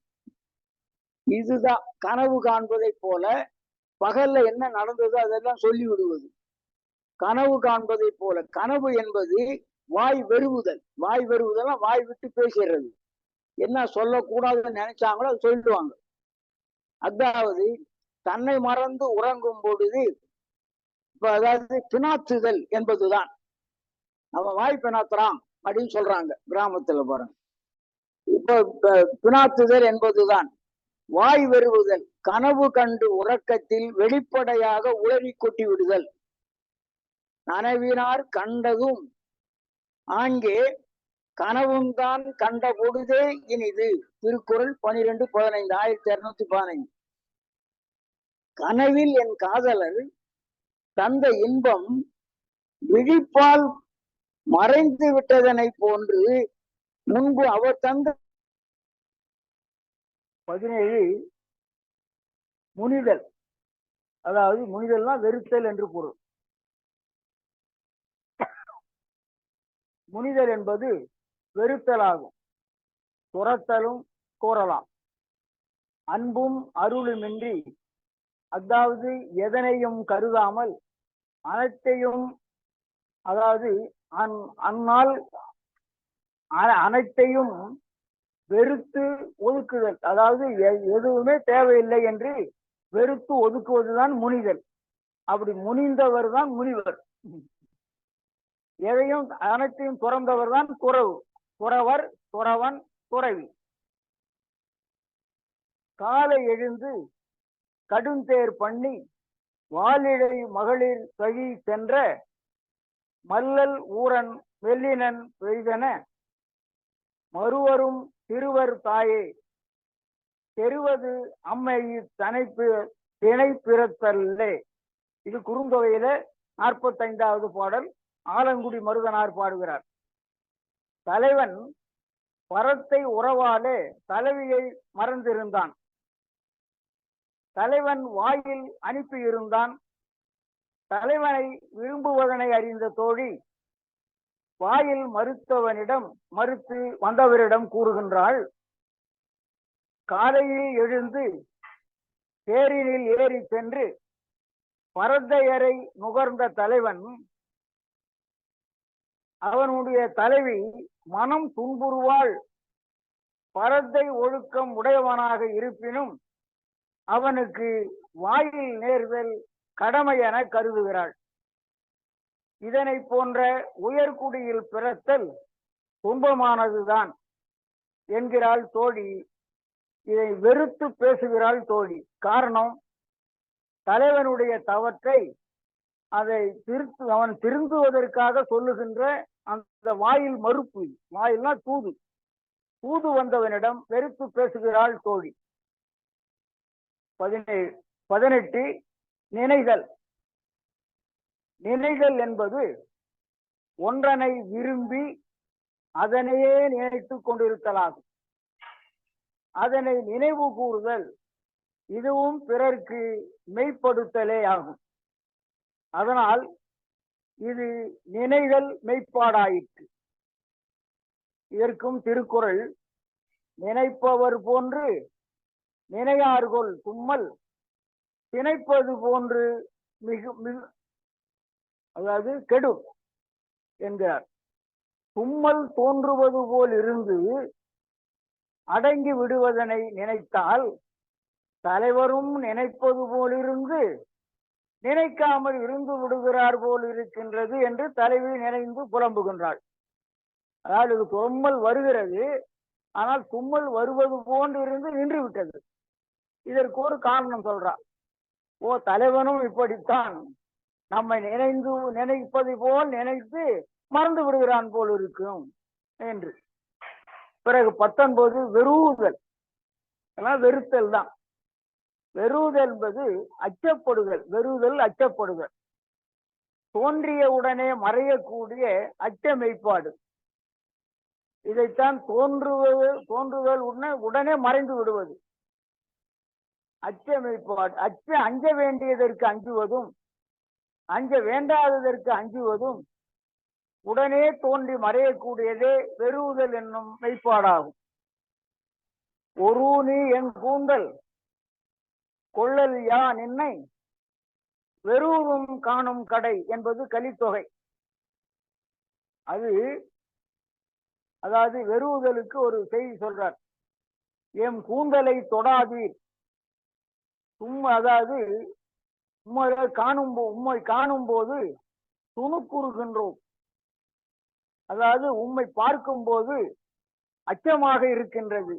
இதுதான் கனவு காண்பதை போல பகல்ல என்ன நடந்ததோ அதெல்லாம் சொல்லி விடுவது. கனவு காண்பதை போல. கனவு என்பது வாய் வெறுவுதல். வாய் வெறுவுதல் வாய் விட்டு பேசுறது. என்ன சொல்லக்கூடாதுன்னு நினைச்சாங்களோ அது சொல்லிடுவாங்க. அதாவது தன்னை மறந்து உறங்கும் பொழுது அதாவது பினாத்துதல் என்பதுதான். அவன் வாய் பினாத்துறான் அப்படின்னு சொல்றாங்க கிராமத்துல பாருங்க. இப்ப பினாத்துதல் என்பதுதான் வாய் வெறுவுதல். கனவு கண்டு உறக்கத்தில் வெளிப்படையாக உளறி கொட்டி விடுதல். நனவினார் கண்டதும் ஆங்கே கனவும் தான் கண்ட பொழுதே இனிது. திருக்குறள் 12:15 1215. கனவில் என் காதலர் தந்த இன்பம் விழிப்பால் மறைந்து விட்டதனை போன்று முன்பு அவர் தந்த. 17 முனிதல். அதாவது முனிதல்னா வெறுத்தல் என்று பொருள். முனிதல் என்பது வெறுத்தலாகும். துரத்தலும் கூறலாம். அன்பும் அருளுமின்றி, அதாவது எதனையும் கருதாமல் அனைத்தையும், அதாவது அந்நாள் அனைத்தையும் வெறுத்து ஒதுக்குதல். அதாவது எதுவுமே தேவையில்லை என்று வெறுத்து ஒதுக்குவதுதான் முனிதல். அப்படி முனிந்தவர் தான் முனிவர். எதையும் அனைத்தையும் துறந்தவர் தான் துறவு. துறவர், துறவன், துறவி. காலை எழுந்து கடுந்தேர் பண்ணி வாலிழை மகளிர் கழி சென்ற மல்லல் ஊரன் வெள்ளினன் பெய்தன மறுவரும் திருவர் தாயே தெருவது அம்மை திணை பிறத்தல்லே. இது குறுந்தொகையில 45வது பாடல். ஆலங்குடி மருதனார் பாடுகிறார். தலைவன் பரத்தை உறவாலே தலைவியை மறந்திருந்தான். தலைவன் வாயில் அனுப்பியிருந்தான். தலைவனை விரும்புவதனை அறிந்த தோழி வாயில் மறுத்து வந்தவரிடம் கூறுகின்றாள். காலையில் எழுந்து தேரினில் ஏறி சென்று பரத்தையரை நுகர்ந்த தலைவன் அவனுடைய தலைவி மனம் துன்புறுவாள். பரத்தை ஒழுக்கம் உடையவனாக இருப்பினும் அவனுக்கு வாயில் நேர்தல் கடமை என கருதுகிறாள். இதனை போன்ற உயர்குடியில் பிறத்தல் துன்பமானதுதான் என்கிறாள் தோழி. இதை வெறுத்து பேசுகிறாள் தோழி. காரணம், தலைவனுடைய தவற்றை அவன் திருந்துவதற்காக சொல்லுகின்ற அந்த வாயில் மறுப்பு. வாயில்னா தூது. தூது வந்தவனிடம் வெறுத்து பேசுகிறாள் தோழி. 18 நினைதல். நினைதல் என்பது ஒன்றனை விரும்பி அதனையே நினைத்துக் கொண்டிருத்தலாகும். அதனை நினைவு கூறுதல் இதுவும் பிறர்க்கு மெய்ப்படுத்தலே ஆகும். அதனால் இது நினைதல் மெய்ப்பாடாயிற்று. இதற்கும் திருக்குறள், நினைப்பவர் போன்று நினையார்கொள் தும்மல் திணைப்பது போன்று மிகு அதாவது கெடும் என்கிறார். தும்மல் தோன்றுவது போல் இருந்து அடங்கி விடுவதனை நினைத்தால் தலைவரும் நினைப்பது போலிருந்து நினைக்காமல் இருந்து விடுகிறார் போல் இருக்கின்றது என்று தலைவி நினைந்து புலம்புகின்றாள். அதாவது தும்மல் வருகிறது, ஆனால் தும்மல் வருவது போன்று இருந்து நின்று விட்டது. இதற்கு ஒரு காரணம் சொல்றார். ஓ, தலைவனும் இப்படித்தான் நம்மை நினைப்பது போல் நினைத்து மறந்து விடுகிறான் போல் இருக்கும் என்று. பிறகு 19 வெறுதல். வெறுத்தல் தான். வெறுதல் என்பது அச்சப்படுதல். வெறுதல் அச்சப்படுதல். தோன்றிய உடனே மறையக்கூடிய அச்ச மெய்ப்பாடு. இதைத்தான் தோன்றுதல் உடனே மறைந்து விடுவது அச்ச மெய்ப்பாடு. அஞ்ச வேண்டியதற்கு அஞ்சுவதும் அஞ்ச வேண்டாததற்கு அஞ்சுவதும் உடனே தோன்றி மறையக்கூடியதே வெறுதல் என்னும் மெய்ப்பாடாகும். ஒரு நீ என் கூந்தல் கொள்ளல் யா நின்னை வெறுவும் காணும் கடை என்பது கலித்தொகை. அதாவது வெறுதலுக்கு ஒரு செய்தி சொல்றார். எம் கூந்தலை தொடாதீர். அதாவது உம்மை காணும் போது துணுக்குறுகின்றோம். அதாவது உம்மை பார்க்கும் போது அச்சமாக இருக்கின்றது.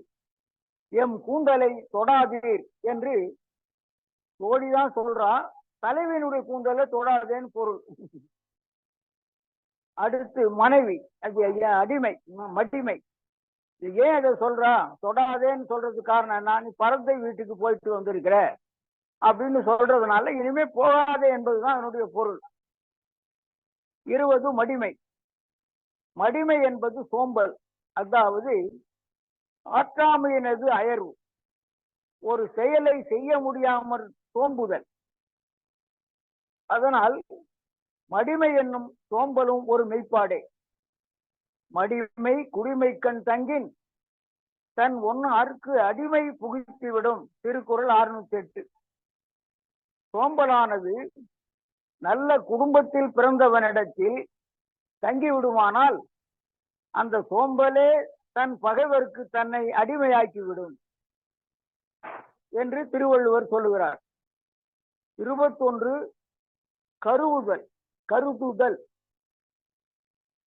எம் கூந்தலை தொடாதீர் என்று தோழிதான் சொல்றா. தலைவனுடைய கூந்தலை தொடாதேன்னு பொருள். அடுத்து மனைவி, அடிமை, மடிமை. ஏன் அதை சொல்றா? தொடாதேன்னு சொல்றதுக்கு காரணம் என்ன? நீ பரத்தை வீட்டுக்கு போயிட்டு வந்திருக்கிற அப்படின்னு சொல்றதுனால இனிமே போகாதே என்பதுதான் அதனுடைய பொருள். 20 மடிமை. மடிமை என்பது சோம்பல். அதாவது ஆற்றாமையினது அயர்வு. ஒரு செயலை செய்ய முடியாமல் சோம்புதல். அதனால் மடிமை என்னும் சோம்பலும் ஒரு மெய்ப்பாடே. மடிமை குடிமை கண் தங்கின் தன் ஒன்னார்க்கு அடிமை புகுத்திவிடும். திருக்குறள் 608. சோம்பலானது நல்ல குடும்பத்தில் பிறந்தவனிடத்தில் தங்கிவிடுமானால் அந்த சோம்பலே தன் பகைவருக்கு தன்னை அடிமையாக்கிவிடும் என்று திருவள்ளுவர் சொல்லுகிறார். 21 கருவுதல்.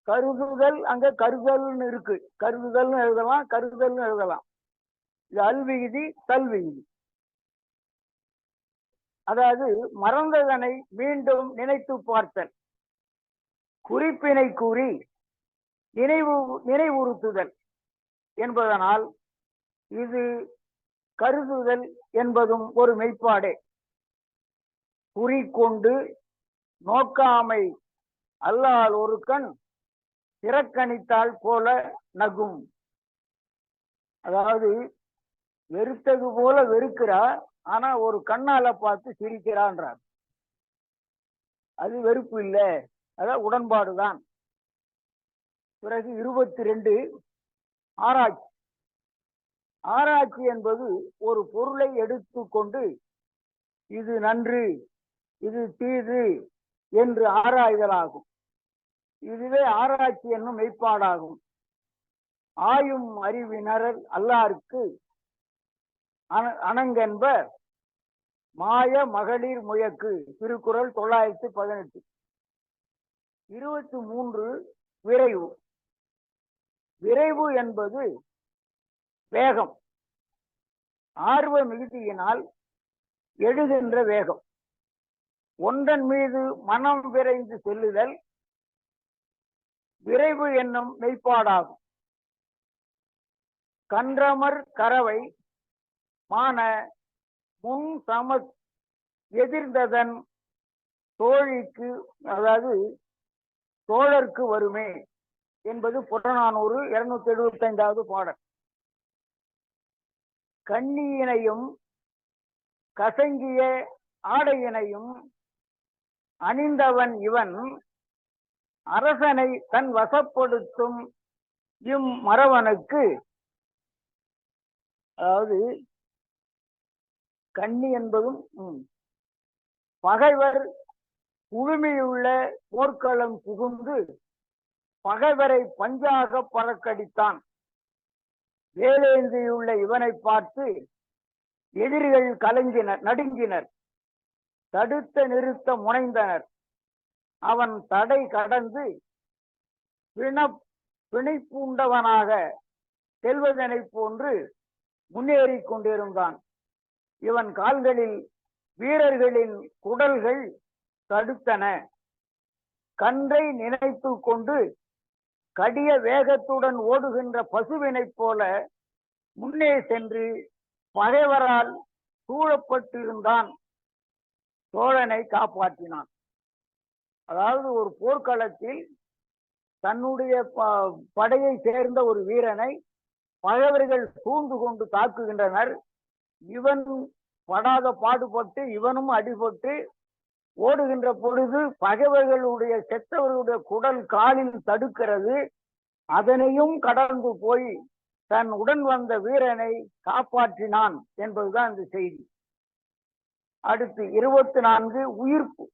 கருதுதல் அங்க கருதல்னு இருக்கு. கருதுதல்னு எழுதலாம், கருதல்னு எழுதலாம். இது அல்விகுதி தல்விகுதி. அதாவது மறந்ததனை மீண்டும் நினைத்து பார்த்தல், குறிப்பினை கூறி நினைவுறுத்துதல் என்பதனால் இது கருதுதல் என்பதும் ஒரு மெய்ப்பாடே. குறிக்கொண்டு நோக்காமை அல்லால் ஒரு கண் திறக்கணித்தால் போல நகும். அதாவது வெறுத்தது போல வெறுக்கிறா, ஆனா ஒரு கண்ணால பார்த்து சிரிக்கிறான்றார். அது வெறுப்பு இல்லை, அதான் உடன்பாடுதான். பிறகு 22 ஆராய்ச்சி. ஆராய்ச்சி என்பது ஒரு பொருளை எடுத்துக்கொண்டு இது நன்று இது தீது என்று ஆராய்தலாகும். இதுவே ஆராய்ச்சி என்னும் மெய்ப்பாடாகும். ஆயும் அறிவினரல் அல்லாருக்கு அணங்கென்ப மாய மகளிர் முயக்கு. திருக்குறள் 918. 23 விரைவு. விரைவு என்பது வேகம். ஆர்வ மிகுதியினால் எழுகின்ற வேகம். ஒன்றன் மீது மனம் விரைந்து செல்லுதல் விரைவு என்னும் மெய்ப்பாடாகும். கன்றமர் கரவை மான முன் சம எதிர்ந்ததன் தோழிக்கு, அதாவது தோழருக்கு வருமே என்பது புறநானூறு 275வது பாடல். கண்ணியினையும் கசங்கிய ஆடையினையும் அணிந்தவன் இவன் அரசனை தன் வசப்படுத்தும் இம்மறவனுக்கு, அதாவது கண்ணி என்பதும் பகைவர் குழுமியுள்ள போர்க்களம் புகுந்து பகைவரை பஞ்சாக பறக்கடித்தான். வேலேந்தியுள்ள இவனை பார்த்து எதிரிகள் கலங்கினர், நடுங்கினர், தடுத்த நிறுத்த முனைந்தனர். அவன் தடை கடந்து பிணைப்பூண்டவனாக செல்வதனை போன்று முன்னேறி கொண்டிருந்தான். இவன் கால்களில் வீரர்களின் குடல்கள் தடுத்தன. கன்றை நினைத்து கொண்டு கடிய வேகத்துடன் ஓடுகின்ற பசுவினைப் போல முன்னே சென்று பகைவரால் சூழப்பட்டிருந்தான். சோழனை காப்பாற்றினான். அதாவது ஒரு போர்க்களத்தில் தன்னுடைய படையை சேர்ந்த ஒரு வீரனை பகைவர்கள் சூழ்ந்து கொண்டு தாக்குகின்றனர். இவன் படாத பாடுபட்டு இவனும் அடிபட்டு ஓடுகின்ற பொழுது பகைவர்களுடைய செத்தவர்களுடைய குடல் காலில் தடுக்கிறது. அதனையும் கடந்து போய் தன் உடன் வந்த வீரனை காப்பாற்றினான் என்பதுதான் இந்த செய்தி. அடுத்து 24 உயிர்ப்பு.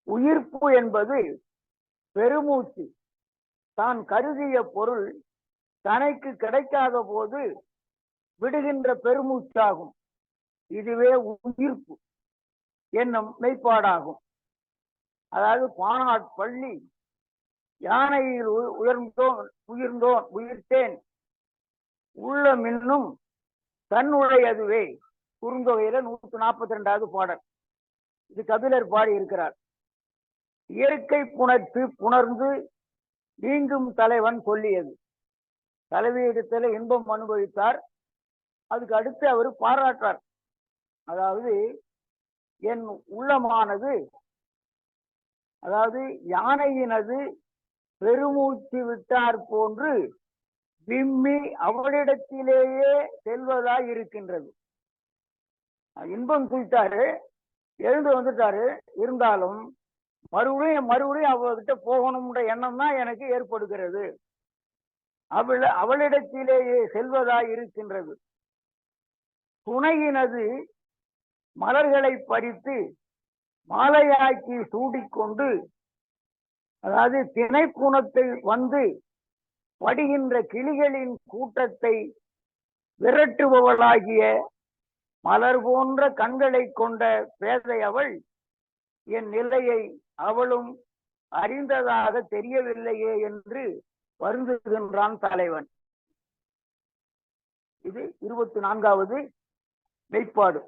உயிர்ப்பு என்பது பெருமூச்சு. தான் கருதிய பொருள் தனக்கு கிடைக்காத போது விடுகின்ற பெருமூச்சாகும். இதுவே உயிர்ப்பு என்னும் மெய்ப்பாடாகும். அதாவது பானாட் பள்ளி யானையில் உயிர்த்தேன் உள்ளம் இன்னும் தன்னுடையதுவே. குறுந்தொகையில 142வது பாடல். இது கபிலர் பாடி இருக்கிறார். இயற்கை புணர்ந்து நீங்கும் தலைவன் சொல்லியது. தலைவியிடத்தில் இன்பம் அனுபவித்தார். அதுக்கு அடுத்து அவர் பாராட்டார். அதாவது என் உள்ளமானது, அதாவது யானையினது பெருமூச்சு விட்டார் போன்று விம்மி அவளிடத்திலேயே செல்வதாய் இருக்கின்றது. இன்பம் துய்த்தாரு, எழுந்து வந்துட்டாரு. இருந்தாலும் மறுபடியும் அவகிட்ட போகணும்ன்ற எண்ணம் தான் எனக்கு ஏற்படுகிறது. அவளிடத்திலேயே செல்வதாய் இருக்கின்றது. துணையினது மலர்களை பறித்து மாலையாக்கி சூடிக்கொண்டு, அதாவது திணைப்புணத்தில் வந்து படுகின்ற கிளிகளின் கூட்டத்தை விரட்டுபவளாகிய மலர் போன்ற கண்களை கொண்ட பேதை அவள் என் நிலையை அவளும் அறிந்ததாக தெரியவில்லையே என்று வருந்துகின்றான் தலைவன். இது 24வது மெய்ப்பாடு.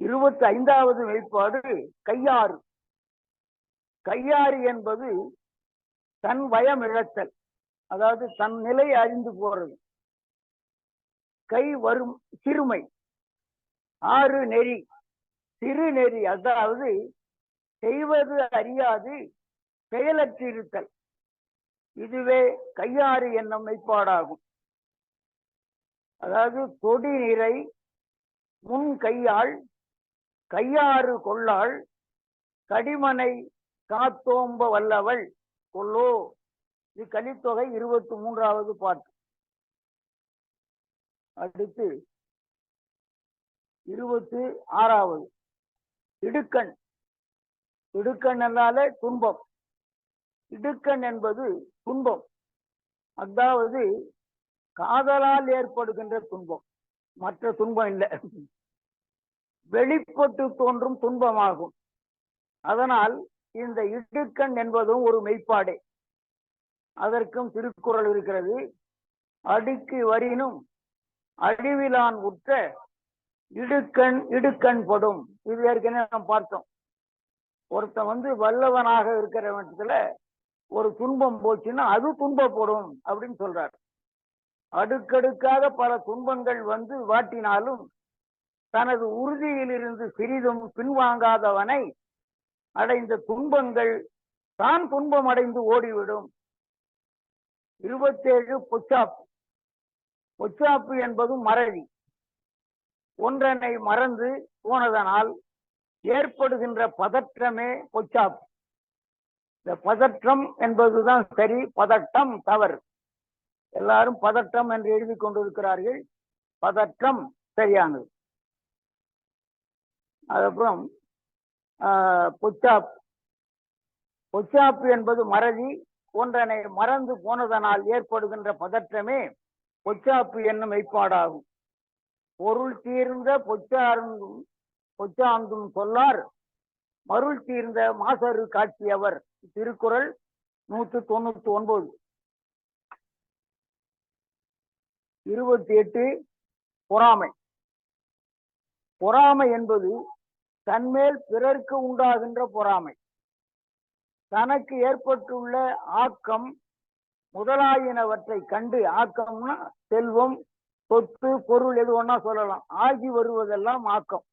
25வது மெய்ப்பாடு கையாறு. கையாறு என்பது தன் பயம் இழத்தல், அதாவது தன் நிலை அறிந்து போறது. கை வரும் சிறுமை, ஆறு நெறி, சிறு நெறி, அதாவது செய்வது அறியாது செயலற்றிருத்தல். இதுவே கையாறு என்னும் மெய்ப்பாடாகும். அதாவது கொடி நிறை முன் கையாள் கையாறு கொள்ளாள் கடிமனை காத்தோம்ப வல்லவள் கொல்லோ. இது கலித்தொகை 23வது பாட்டு. அடுத்து 26வது இடுக்கண். இடுக்கண் என்றாலே துன்பம். இடுக்கண் என்பது துன்பம், அதாவது காதலால் ஏற்படுகின்ற துன்பம், மற்ற துன்பம் இல்லை, வெளிப்பட்டு தோன்றும் துன்பமாகும். அதனால் இந்த இடுக்கண் என்பதும் ஒரு மெய்ப்பாடே. அதற்கும் திருக்குறள் இருக்கிறது. அடிக்கு வரினும் அழிவிலான் உற்ற இடுக்கண் இடுக்கண் படும். இது ஏற்கனவே நாம் பார்த்தோம். ஒருத்தன் வல்லவனாக இருக்கிற இடத்துல ஒரு துன்பம் போச்சுன்னா அது துன்பப்படும் அப்படின்னு சொல்றார். அடுக்கடுக்காக பல துன்பங்கள் வாட்டினாலும் தனது உறுதியிலிருந்து சிறிதும் பின்வாங்காதவனை அடைந்த துன்பங்கள் தான் துன்பம் அடைந்து ஓடிவிடும். 27 பொச்சாப்பு. பொச்சாப்பு என்பது மறதி. ஒன்றனை மறந்து போனதனால் ஏற்படுகின்ற பதற்றமே பொச்சாப்பு. இந்த பதற்றம் என்பதுதான் சரி, பதட்டம் தவறு. எல்லாரும் பதட்டம் என்று எழுதி கொண்டிருக்கிறார்கள். பதற்றம் சரியானது. அதுக்கப்புறம் பொச்சாப். பொச்சாப்பு என்பது மறதி. ஒன்றனை மறந்து போனதனால் ஏற்படுகின்ற பதற்றமே பொச்சாப்பு என்னும் மெய்ப்பாடாகும். பொருள் தீர்ந்த பொச்சாந்தும் சொல்லார் மருள் தீர்ந்த மாசரு காட்சியவர். திருக்குறள் 199. 28. பொறாமை. பொறாமை என்பது தன்மேல் பிறர்க்கு உண்டாகின்ற பொறாமை. தனக்கு ஏற்பட்டுள்ள ஆக்கம் முதலாயினவற்றை கண்டு, ஆக்கம்னா செல்வம், சொத்து, பொருள் எது ஒன்னா சொல்லலாம், ஆகி வருவதெல்லாம் ஆக்கம்.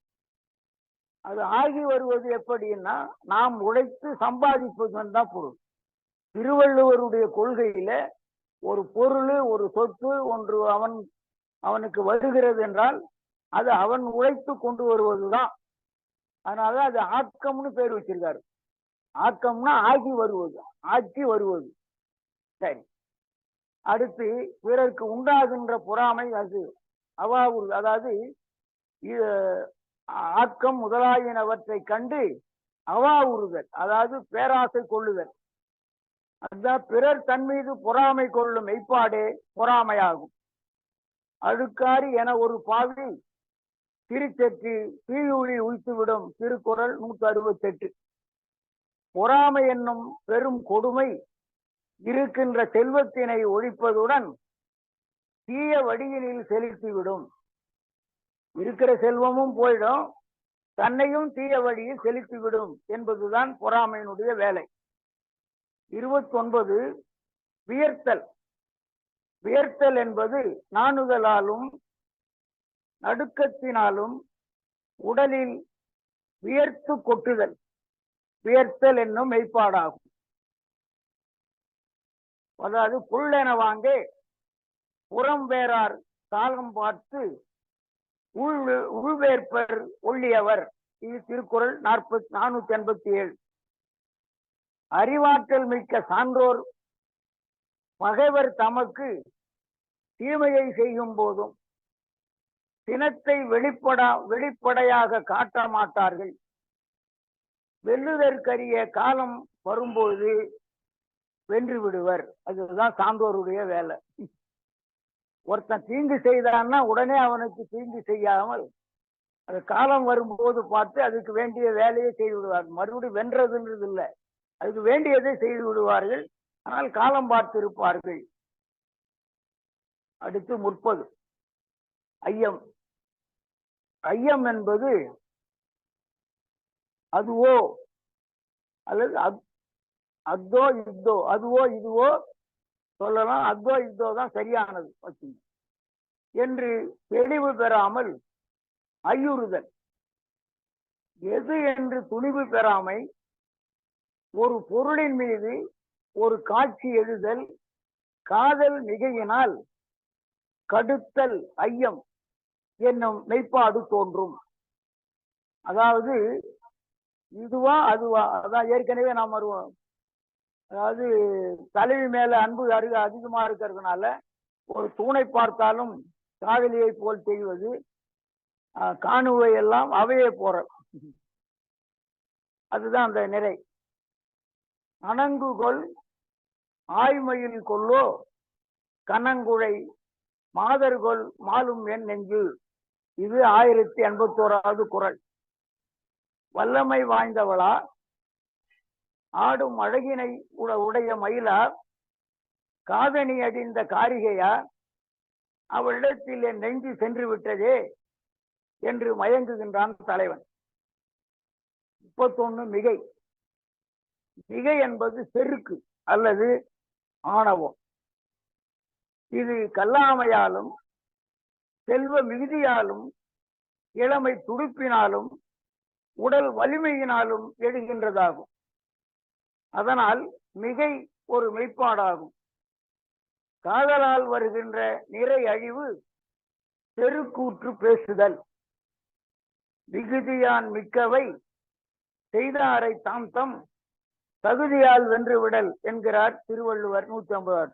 அது ஆகி வருவது எப்படின்னா நாம் உழைத்து சம்பாதிப்பது தான் பொருள். திருவள்ளுவருடைய கொள்கையில ஒரு பொருள், ஒரு சொத்து ஒன்று அவனுக்கு வருகிறது என்றால் அது அவன் உழைத்து கொண்டு வருவதுதான். அதனால அது ஆக்கம்னு பேர் வச்சிருக்காரு. ஆக்கம்னா ஆகி வருவது, ஆக்கி வருவது. சரி, அடுத்து பிறருக்கு உண்டாகின்ற பொறாமை அது அவாவுறு. அதாவது ஆக்கம் முதலாயினவற்றை கண்டு அவாவுறுதல், அதாவது பேராசை கொள்ளுதல். அதுதான் பிறர் தன் மீது பொறாமை கொள்ளும் மெய்ப்பாடே பொறாமையாகும். அழுக்காரி என ஒரு பாவி திருச்செற்றி தீயூழி உய்த்துவிடும். திருக்குறள் 168. பொறாமை என்னும் பெரும் கொடுமை இருக்கின்ற செல்வத்தினை ஒழிப்பதுடன் தீய வழியினில் செலுத்திவிடும். இருக்கிற செல்வமும் போயிடும், தன்னையும் தீய வழியில் செலுத்திவிடும் என்பதுதான் பொறாமையினுடைய வேலை. 29. வியர்த்தல். வியர்த்தல் என்பது நாணுதலாலும் நடுக்கத்தினாலும் உடலில் வியர்த்து கொட்டுதல். வியர்த்தல் என்னும் மெய்ப்பாடாகும். அதாவது புல்லென வாங்கே புறம் வேறார் காலம் பார்த்து உள்வேற்பர் ஒள்ளியவர். இது திருக்குறள் 487. அறிவாற்றல் மிக்க சான்றோர் பகைவர் தமக்கு தீமையை செய்யும் போதும் சினத்தை வெளிப்படையாக காட்ட மாட்டார்கள். வெல்லுதற்கரிய காலம் வரும்போது வென்று விடுவர். அதுதான் சான்றோருடைய வேலை. ஒருத்தன் தீங்கு செய்தான்னா உடனே அவனுக்கு தீங்கு செய்யாமல் அது காலம் வரும்போது பார்த்து அதுக்கு வேண்டிய வேலையை செய்து விடுவார்கள். மறுபடியும் வென்றதுன்றது இல்லை, அதுக்கு வேண்டியதை செய்து விடுவார்கள். ஆனால் காலம் பார்த்து இருப்பார்கள். அடுத்து 30. ஐயம். ஐயம் என்பது அதுவோ அல்லது அத்தோ இதோ, அதுவோ இதுவோ சொல்லலாம். அத்தோ இதோ தான் சரியானது என்று தெளிவு பெறாமல் ஐயுறுதல். எது என்று துணிவு பெறாமை, ஒரு பொருளின் மீது ஒரு காட்சி எழுதல், காதல் மிகையினால் கடுத்தல் ஐயம் என்னும் மெய்ப்பாடு தோன்றும். அதாவது இதுவா அதுவா, அதான் ஏற்கனவே நாம் வருவோம். அதாவது தலைவி மேல அன்பு அதிகமா இருக்கிறதுனால ஒரு தூணை பார்த்தாலும் காதலியை போல் செய்வது, காணுவை எல்லாம் அவையே போற, அதுதான் அந்த நிறை. அணங்குகொள் ஆய்மையில் கொள்ளோ கனங்குழை மாதர்கொள் மாலும் என் நெஞ்சு. இது 1081வது குறள். வல்லமை வாய்ந்தவளா, ஆடும் அழகினை உடைய மயிலா, காதணி அடிந்த காரிகையா, அவளிடத்தில் என் நெஞ்சு சென்று விட்டதே என்று மயங்குகின்றான் தலைவன். 31. மிகை. மிகை என்பது செருக்கு அல்லது ஆணவம். இது கல்லாமையாலும் செல்வ மிகுதியாலும் இளமை துடிப்பினாலும் உடல் வலிமையினாலும் எழுகின்றதாகும். அதனால் மிகை ஒரு மெய்ப்பாடாகும். காதலால் வருகின்ற நிறை அழிவு செருக்கூற்று பேசுதல். மிகுதியான் மிக்கவை செய்தாரை தாம் தம் தகுதியால் வென்று விடல் என்கிறார் திருவள்ளுவர் 150.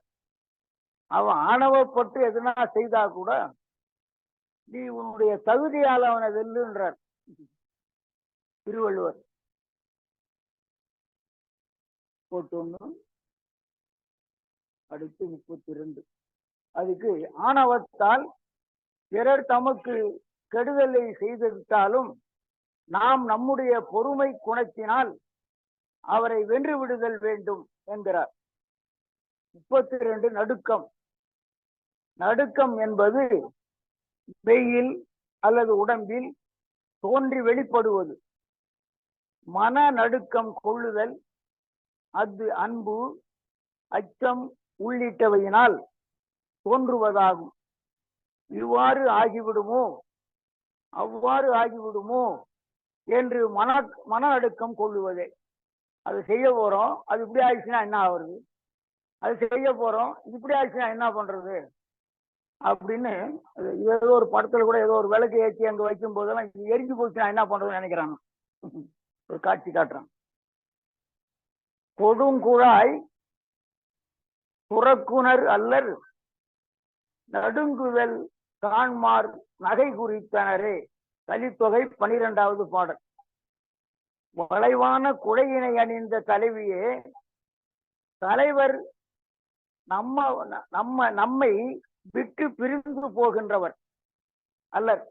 அவன் ஆணவப்பட்டு எதுனா செய்தா கூட நீ உன்னுடைய தகுதியால் அவனை வெல்லுன்றார் திருவள்ளுவர். போட்டு அடுத்து 32. அதுக்கு ஆணவத்தால் பிறர் தமக்கு கெடுதலை செய்திருந்தாலும் நாம் நம்முடைய பொறுமை குணத்தினால் அவரை வென்று விடுதல் வேண்டும் என்கிறார். 32 நடுக்கம். நடுக்கம் என்பது வெயில் அல்லது உடம்பில் தோன்றி வெளிப்படுவது. மன நடுக்கம் கொள்ளுதல் அது அன்பு அச்சம் உள்ளிட்டவையினால் தோன்றுவதாகும். இவ்வாறு ஆகிவிடுமோ அவ்வாறு ஆகிவிடுமோ என்று மன நடுக்கம் கொள்ளுவதே. அது செய்ய போறோம், அது இப்படி ஆயிடுச்சுன்னா என்ன ஆகுறது, அது செய்ய போறோம் இப்படி ஆயிடுச்சுன்னா என்ன பண்றது அப்படின்னு ஏதோ ஒரு படத்துல கூட ஏதோ ஒரு விளக்கு ஏற்றி அங்க வைக்கும் போதெல்லாம் எரிஞ்சு போச்சுன்னா என்ன பண்றதுன்னு நினைக்கிறாங்க. ஒரு காட்சி காட்டுறான். கொடுங்குழாய் துறக்குனர் அல்லர் நடுங்குதல் காண்மார் நகை குறித்தனரே. கலித்தொகை 12வது பாடல். வளைவான குழையினை அணிந்த தலைவியே, தலைவர் நம்மை விட்டு பிரிந்து போகின்றவர் அல்லர்.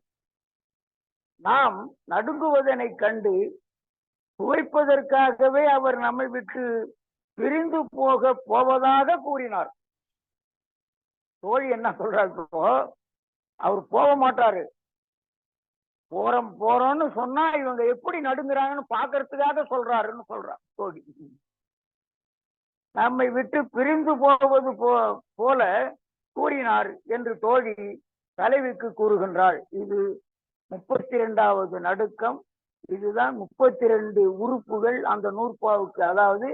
நாம் நடுங்குவதனை கண்டு துவைப்பதற்காகவே அவர் நம்மை விட்டு பிரிந்து போவதாக கூறினார். தோழி என்ன சொல்றாரு, அவர் போக மாட்டாரு, போறோம்னு சொன்னா இவங்க எப்படி நடுங்குறாங்கன்னு பாக்குறதுக்காக சொல்றாருன்னு சொல்றார் தோழி. நம்மை விட்டு பிரிந்து போவது போல கூறினார் என்று தோழி தலைவிக்கு கூறுகின்றாள். இது 32வது நடுக்கம். இதுதான் 32 உறுப்புகள் அந்த நூற்பாவுக்கு. அதாவது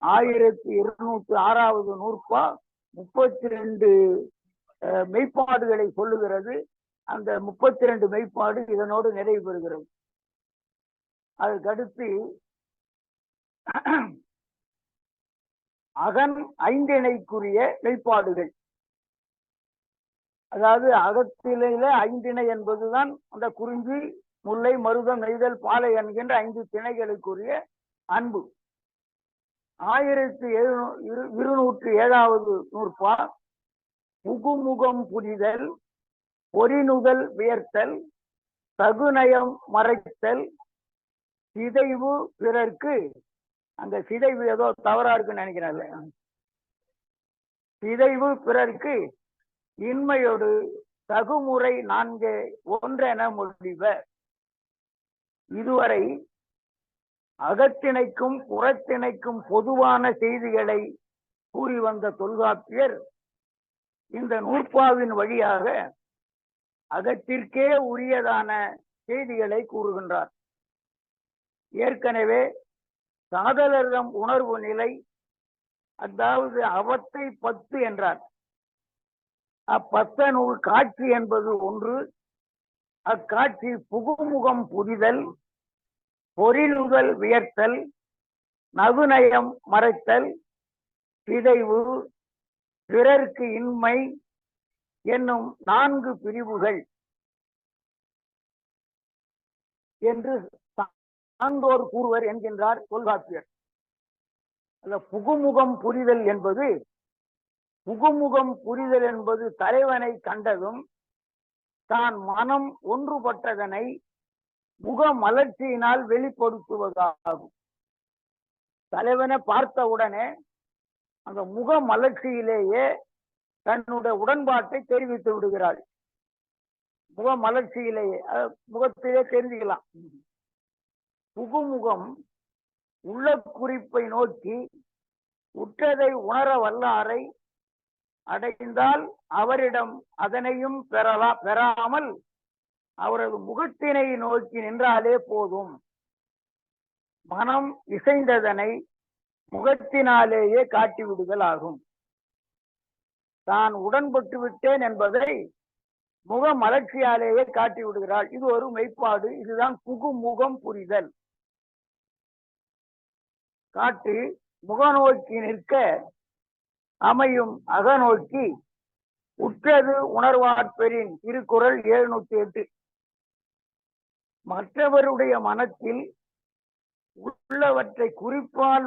1206வது நூற்பா 32 மெய்ப்பாடுகளை சொல்லுகிறது. அந்த 32 மெய்ப்பாடு இதனோடு நிறைவு பெறுகிறது. அதுக்கடுத்து அகன் ஐந்திணைக்குரிய மெய்ப்பாடுகள். அதாவது அகத்திலே 5 இணை என்பதுதான் அந்த குறிஞ்சி முல்லை மருதம் நெய்தல் பாலை என்கின்ற 5 திணைகளுக்குரிய அன்பு. 1207வது நூற்பா புகுமுகம் புரிதல் பொறிநுதல் வியர்த்தல் தகுநயம் மறைத்தல் சிதைவு பிறர்க்கு. அங்க சிதைவு ஏதோ தவறா இருக்குன்னு நினைக்கிறேன். சிதைவு பிறர்க்கு இன்மையோடு தகுமுறை 4 ஒன்றென மொழிவ. இதுவரை அகத்திணைக்கும் புறத்திணைக்கும் பொதுவான செய்திகளை கூறி வந்த தொல்காப்பியர் இந்த நூற்பாவின் வழியாக அகத்திற்கே உரியதான செய்திகளை கூறுகின்றார். ஏற்கனவே சாதலரிடம் உணர்வு நிலை, அதாவது அவத்தை 10 என்றார். அப்பத்தனுள் காட்சி என்பது ஒன்று. அக்காட்சி புகுமுகம் புரிதல் பொறிநுதல் வியர்த்தல் நகுநயம் மறைத்தல் சிதைவு பிறர்க்கு இன்மை என்னும் 4 பிரிவுகள் என்று சான்றோர் கூறுவர் என்கின்றார் தொல்காப்பியர். புகுமுகம் புரிதல் என்பது தலைவனை கண்டதும் தான் மனம் ஒன்றுபட்டதனை முக மலர்ச்சியினால் வெளிப்படுத்துவதாகும். தலைவனை பார்த்த உடனே அந்த முக மலர்ச்சியிலேயே தன்னுடைய உடன்பாட்டை தெரிவித்து விடுகிறாள். முக மலர்ச்சியிலேயே, முகத்திலே தெரிஞ்சுக்கலாம். புகுமுகம் உள்ள குறிப்பை நோக்கி உற்றதை உணர வல்லாரை அடைந்தால் அவரிடம் அதனையும் பெறாமல் அவரது முகத்தினை நோக்கி நின்றாலே போதும். மனம் இசைந்ததனை முகத்தினாலேயே காட்டிவிடுதல் ஆகும். தான் உடன்பட்டு விட்டேன் என்பதை முக மலர்ச்சியாலேயே காட்டி விடுகிறாள். இது ஒரு மெய்ப்பாடு. இதுதான் புகுமுகம் புரிதல். காட்டு முகநோக்கி நிற்க அமையும் அகநோக்கி உற்றது உணர்வாற்பெறின் திருக்குறள் 708. மற்றவருடைய மனத்தில் உள்ளவற்றை குறிப்பால்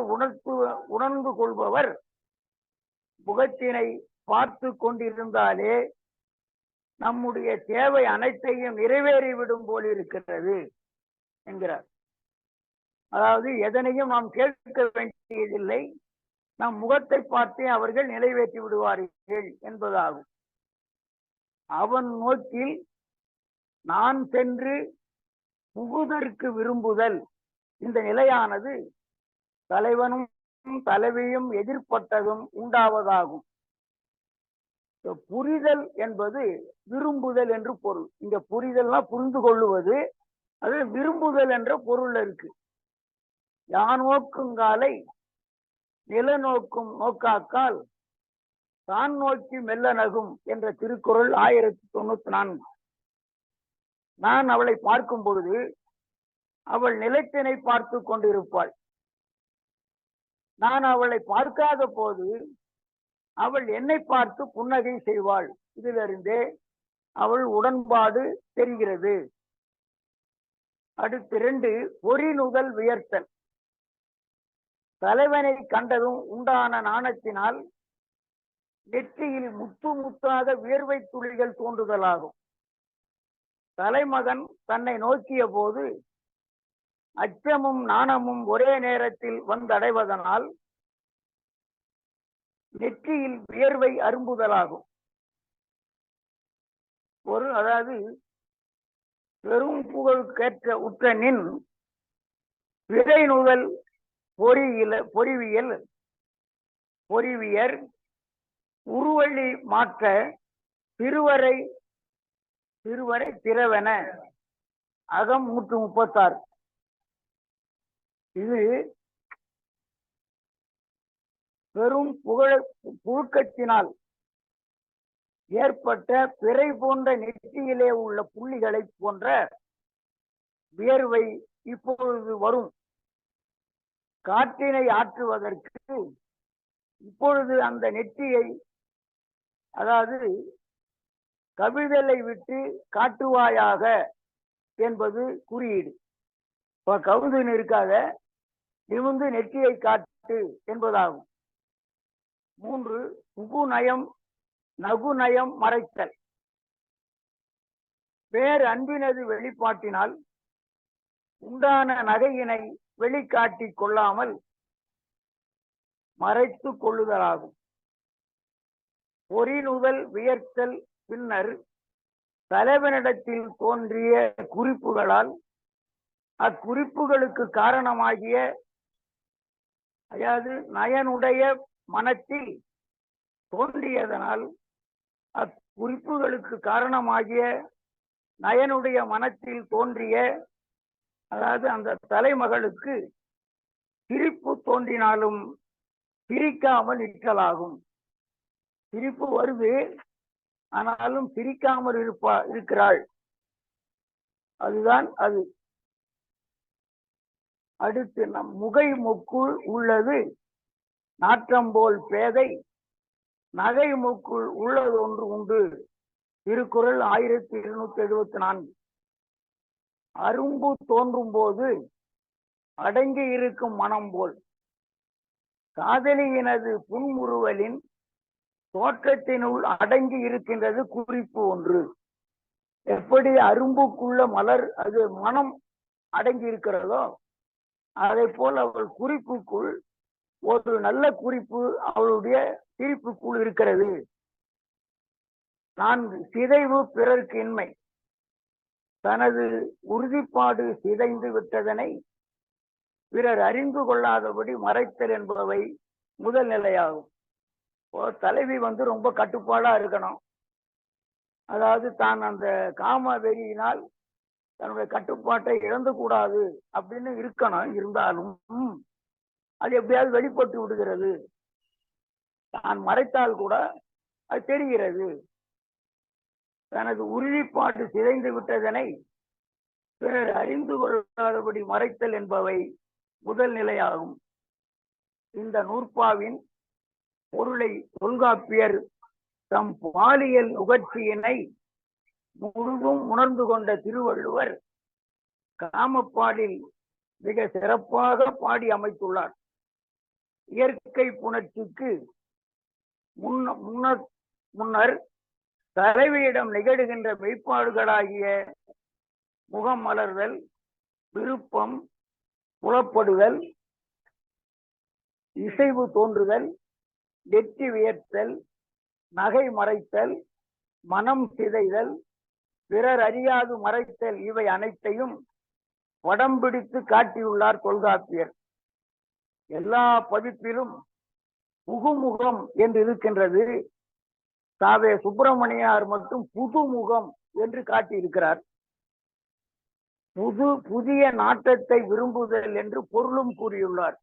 உணர்ந்து கொள்பவர் முகத்தினை பார்த்து கொண்டிருந்தாலே நம்முடைய தேவை அனைத்தையும் நிறைவேறிவிடும் போல் இருக்கிறது என்கிறார். அதாவது எதனையும் நாம் கேட்க வேண்டியதில்லை, நம் முகத்தை பார்த்தே அவர்கள் நிறைவேற்றி விடுவார்கள் என்பதாகும். அவன் நோக்கில் நான் சென்று புகுதற்கு விரும்புதல், இந்த நிலையானது தலைவனும் தலைவியும் எதிர்பட்டதும் உண்டாவதாகும். புரிதல் என்பது விரும்புதல் என்று பொருள். இங்க புரிதல்னா புரிந்து கொள்ளுவது, அது விரும்புதல் என்ற பொருள் இருக்கு. யான் நோக்குங்காலை நில நோக்கும் நோக்காக்கால் தான் நோக்கி மெல்ல நகும் என்ற திருக்குறள் 1094. நான் அவளை பார்க்கும் பொழுது அவள் நிலத்தினை பார்த்து கொண்டிருப்பாள். நான் அவளை பார்க்காத போது அவள் என்னை பார்த்து புன்னகை செய்வாள். இதிலிருந்தே அவள் உடன்பாடு தெரிகிறது. அடுத்து 2, பொறிநுதல் வியர்த்தல். தலைவனை கண்டதும் உண்டான நாணத்தினால் நெற்றியில் முத்து முத்தாக வியர்வை துளிகள் தோன்றுதலாகும். தலைமகன் தன்னை நோக்கிய போது அச்சமும் நாணமும் ஒரே நேரத்தில் வந்தடைவதனால் நெற்றியில் வியர்வை அரும்புதலாகும். அதாவது பெரும் புகழுக்கேற்ற உற்ற நின் விரை நுதல் பொறிவியர் உருவழி மாற்ற திருவரை திறவென அகம் 136. இது பெரும் புழுக்கத்தினால் ஏற்பட்ட பிறை போன்ற நெற்றியிலே உள்ள புள்ளிகளை போன்ற வியர்வை இப்பொழுது வரும். காற்றினை ஆற்றுவதற்கு இப்பொழுது அந்த நெற்றியை, அதாவது கவிதலை விட்டு காட்டுவாயாக என்பது குறியீடு. இப்ப கவுதுன்னு இருக்காத, நிமிந்து நெற்றியை காட்டு என்பதாகும். 3, புகுநயம் நகுநயம் மறைத்தல். வேறு அன்பினது வெளிப்பாட்டினால் உண்டான நகையினை வெளிக்காட்டி கொள்ளாமல் மறைத்து கொள்ளுதலாகும். பொறிநுதல் வியர்த்தல் பின்னர் தலைவனிடத்தில் தோன்றிய குறிப்புகளால் அக்குறிப்புகளுக்கு காரணமாகிய, அதாவது நயனுடைய மனத்தில் தோன்றியதனால் அக்குறிப்புகளுக்கு காரணமாகிய நயனுடைய மனத்தில் தோன்றிய, அதாவது அந்த தலைமகளுக்கு சிரிப்பு தோன்றினாலும் சிரிக்காமல் நிற்கலாகும். சிரிப்பு வருது, ஆனாலும் சிரிக்காமல் இருக்கிறாள். அதுதான் அது. அடுத்து நம் முகை மொக்குள் உள்ளது நாற்றம் போல் பேதை, நகை மொக்குள் உள்ளது ஒன்று உண்டு. திருக்குறள் 1274. அரும்பு தோன்றும் போது அடங்கி இருக்கும் மனம் போல் காதலியினது புன்முறுவலின் தோற்றத்தினுள் அடங்கி இருக்கின்றது குறிப்பு ஒன்று. எப்படி அரும்புக்குள்ள மலர் அது மனம் அடங்கி இருக்கிறதோ, அதை போல் அவள் குறிப்புக்குள் ஒரு நல்ல குறிப்பு அவளுடைய சிரிப்புக்குள் இருக்கிறது. 4, சிதைவு பிறர்க்கு இன்மை. தனது உறுதிப்பாடு சிதைந்து விட்டதனை பிறர் அறிந்து கொள்ளாதபடி மறைத்தல் என்பவை முதல் நிலையாகும். தலைவி ரொம்ப கட்டுப்பாடா இருக்கணும். அதாவது தான் அந்த காம வெறியினால் தன்னுடைய கட்டுப்பாட்டை இழந்து கூடாது அப்படின்னு இருக்கணும். இருந்தாலும் அது எப்படியாவது வெளிப்பட்டு விடுகிறது. தான் மறைத்தால் கூட அது தெரிகிறது. தனது உறுதிப்பாடு சிதைந்து விட்டதனை பிறர் அறிந்து கொள்ளாதபடி மறைத்தல் என்பவை முதல் நிலையாகும். இந்த நூற்பாவின் பொருளை தொல்காப்பியர் தம் பாலியல் நுகர்ச்சியினை முழுதும் உணர்ந்து கொண்ட திருவள்ளுவர் காமப்பாலில் மிக சிறப்பாக பாடி அமைத்துள்ளார். இயற்கை புணர்ச்சிக்கு முன்னர் தலைவியிடம் நிகழ்கின்ற மெய்ப்பாடுகளாகிய முகம் மலர்தல், விருப்பம், புலப்படுதல், இசைவு தோன்றுதல், நெற்றி வியர்த்தல், நகை மறைத்தல், மனம் சிதைதல், பிறர் அறியாது மறைத்தல், இவை அனைத்தையும் படம் பிடித்து காட்டியுள்ளார் தொல்காப்பியர். எல்லா பதிப்பிலும் புகுமுகம் என்று இருக்கின்றது. சாவே சுப்பிரமணியார் மட்டும் புதுமுகம் என்று காட்டியிருக்கிறார். புதிய நாட்டத்தை விரும்புதல் என்று பொருளும் கூறியுள்ளார்.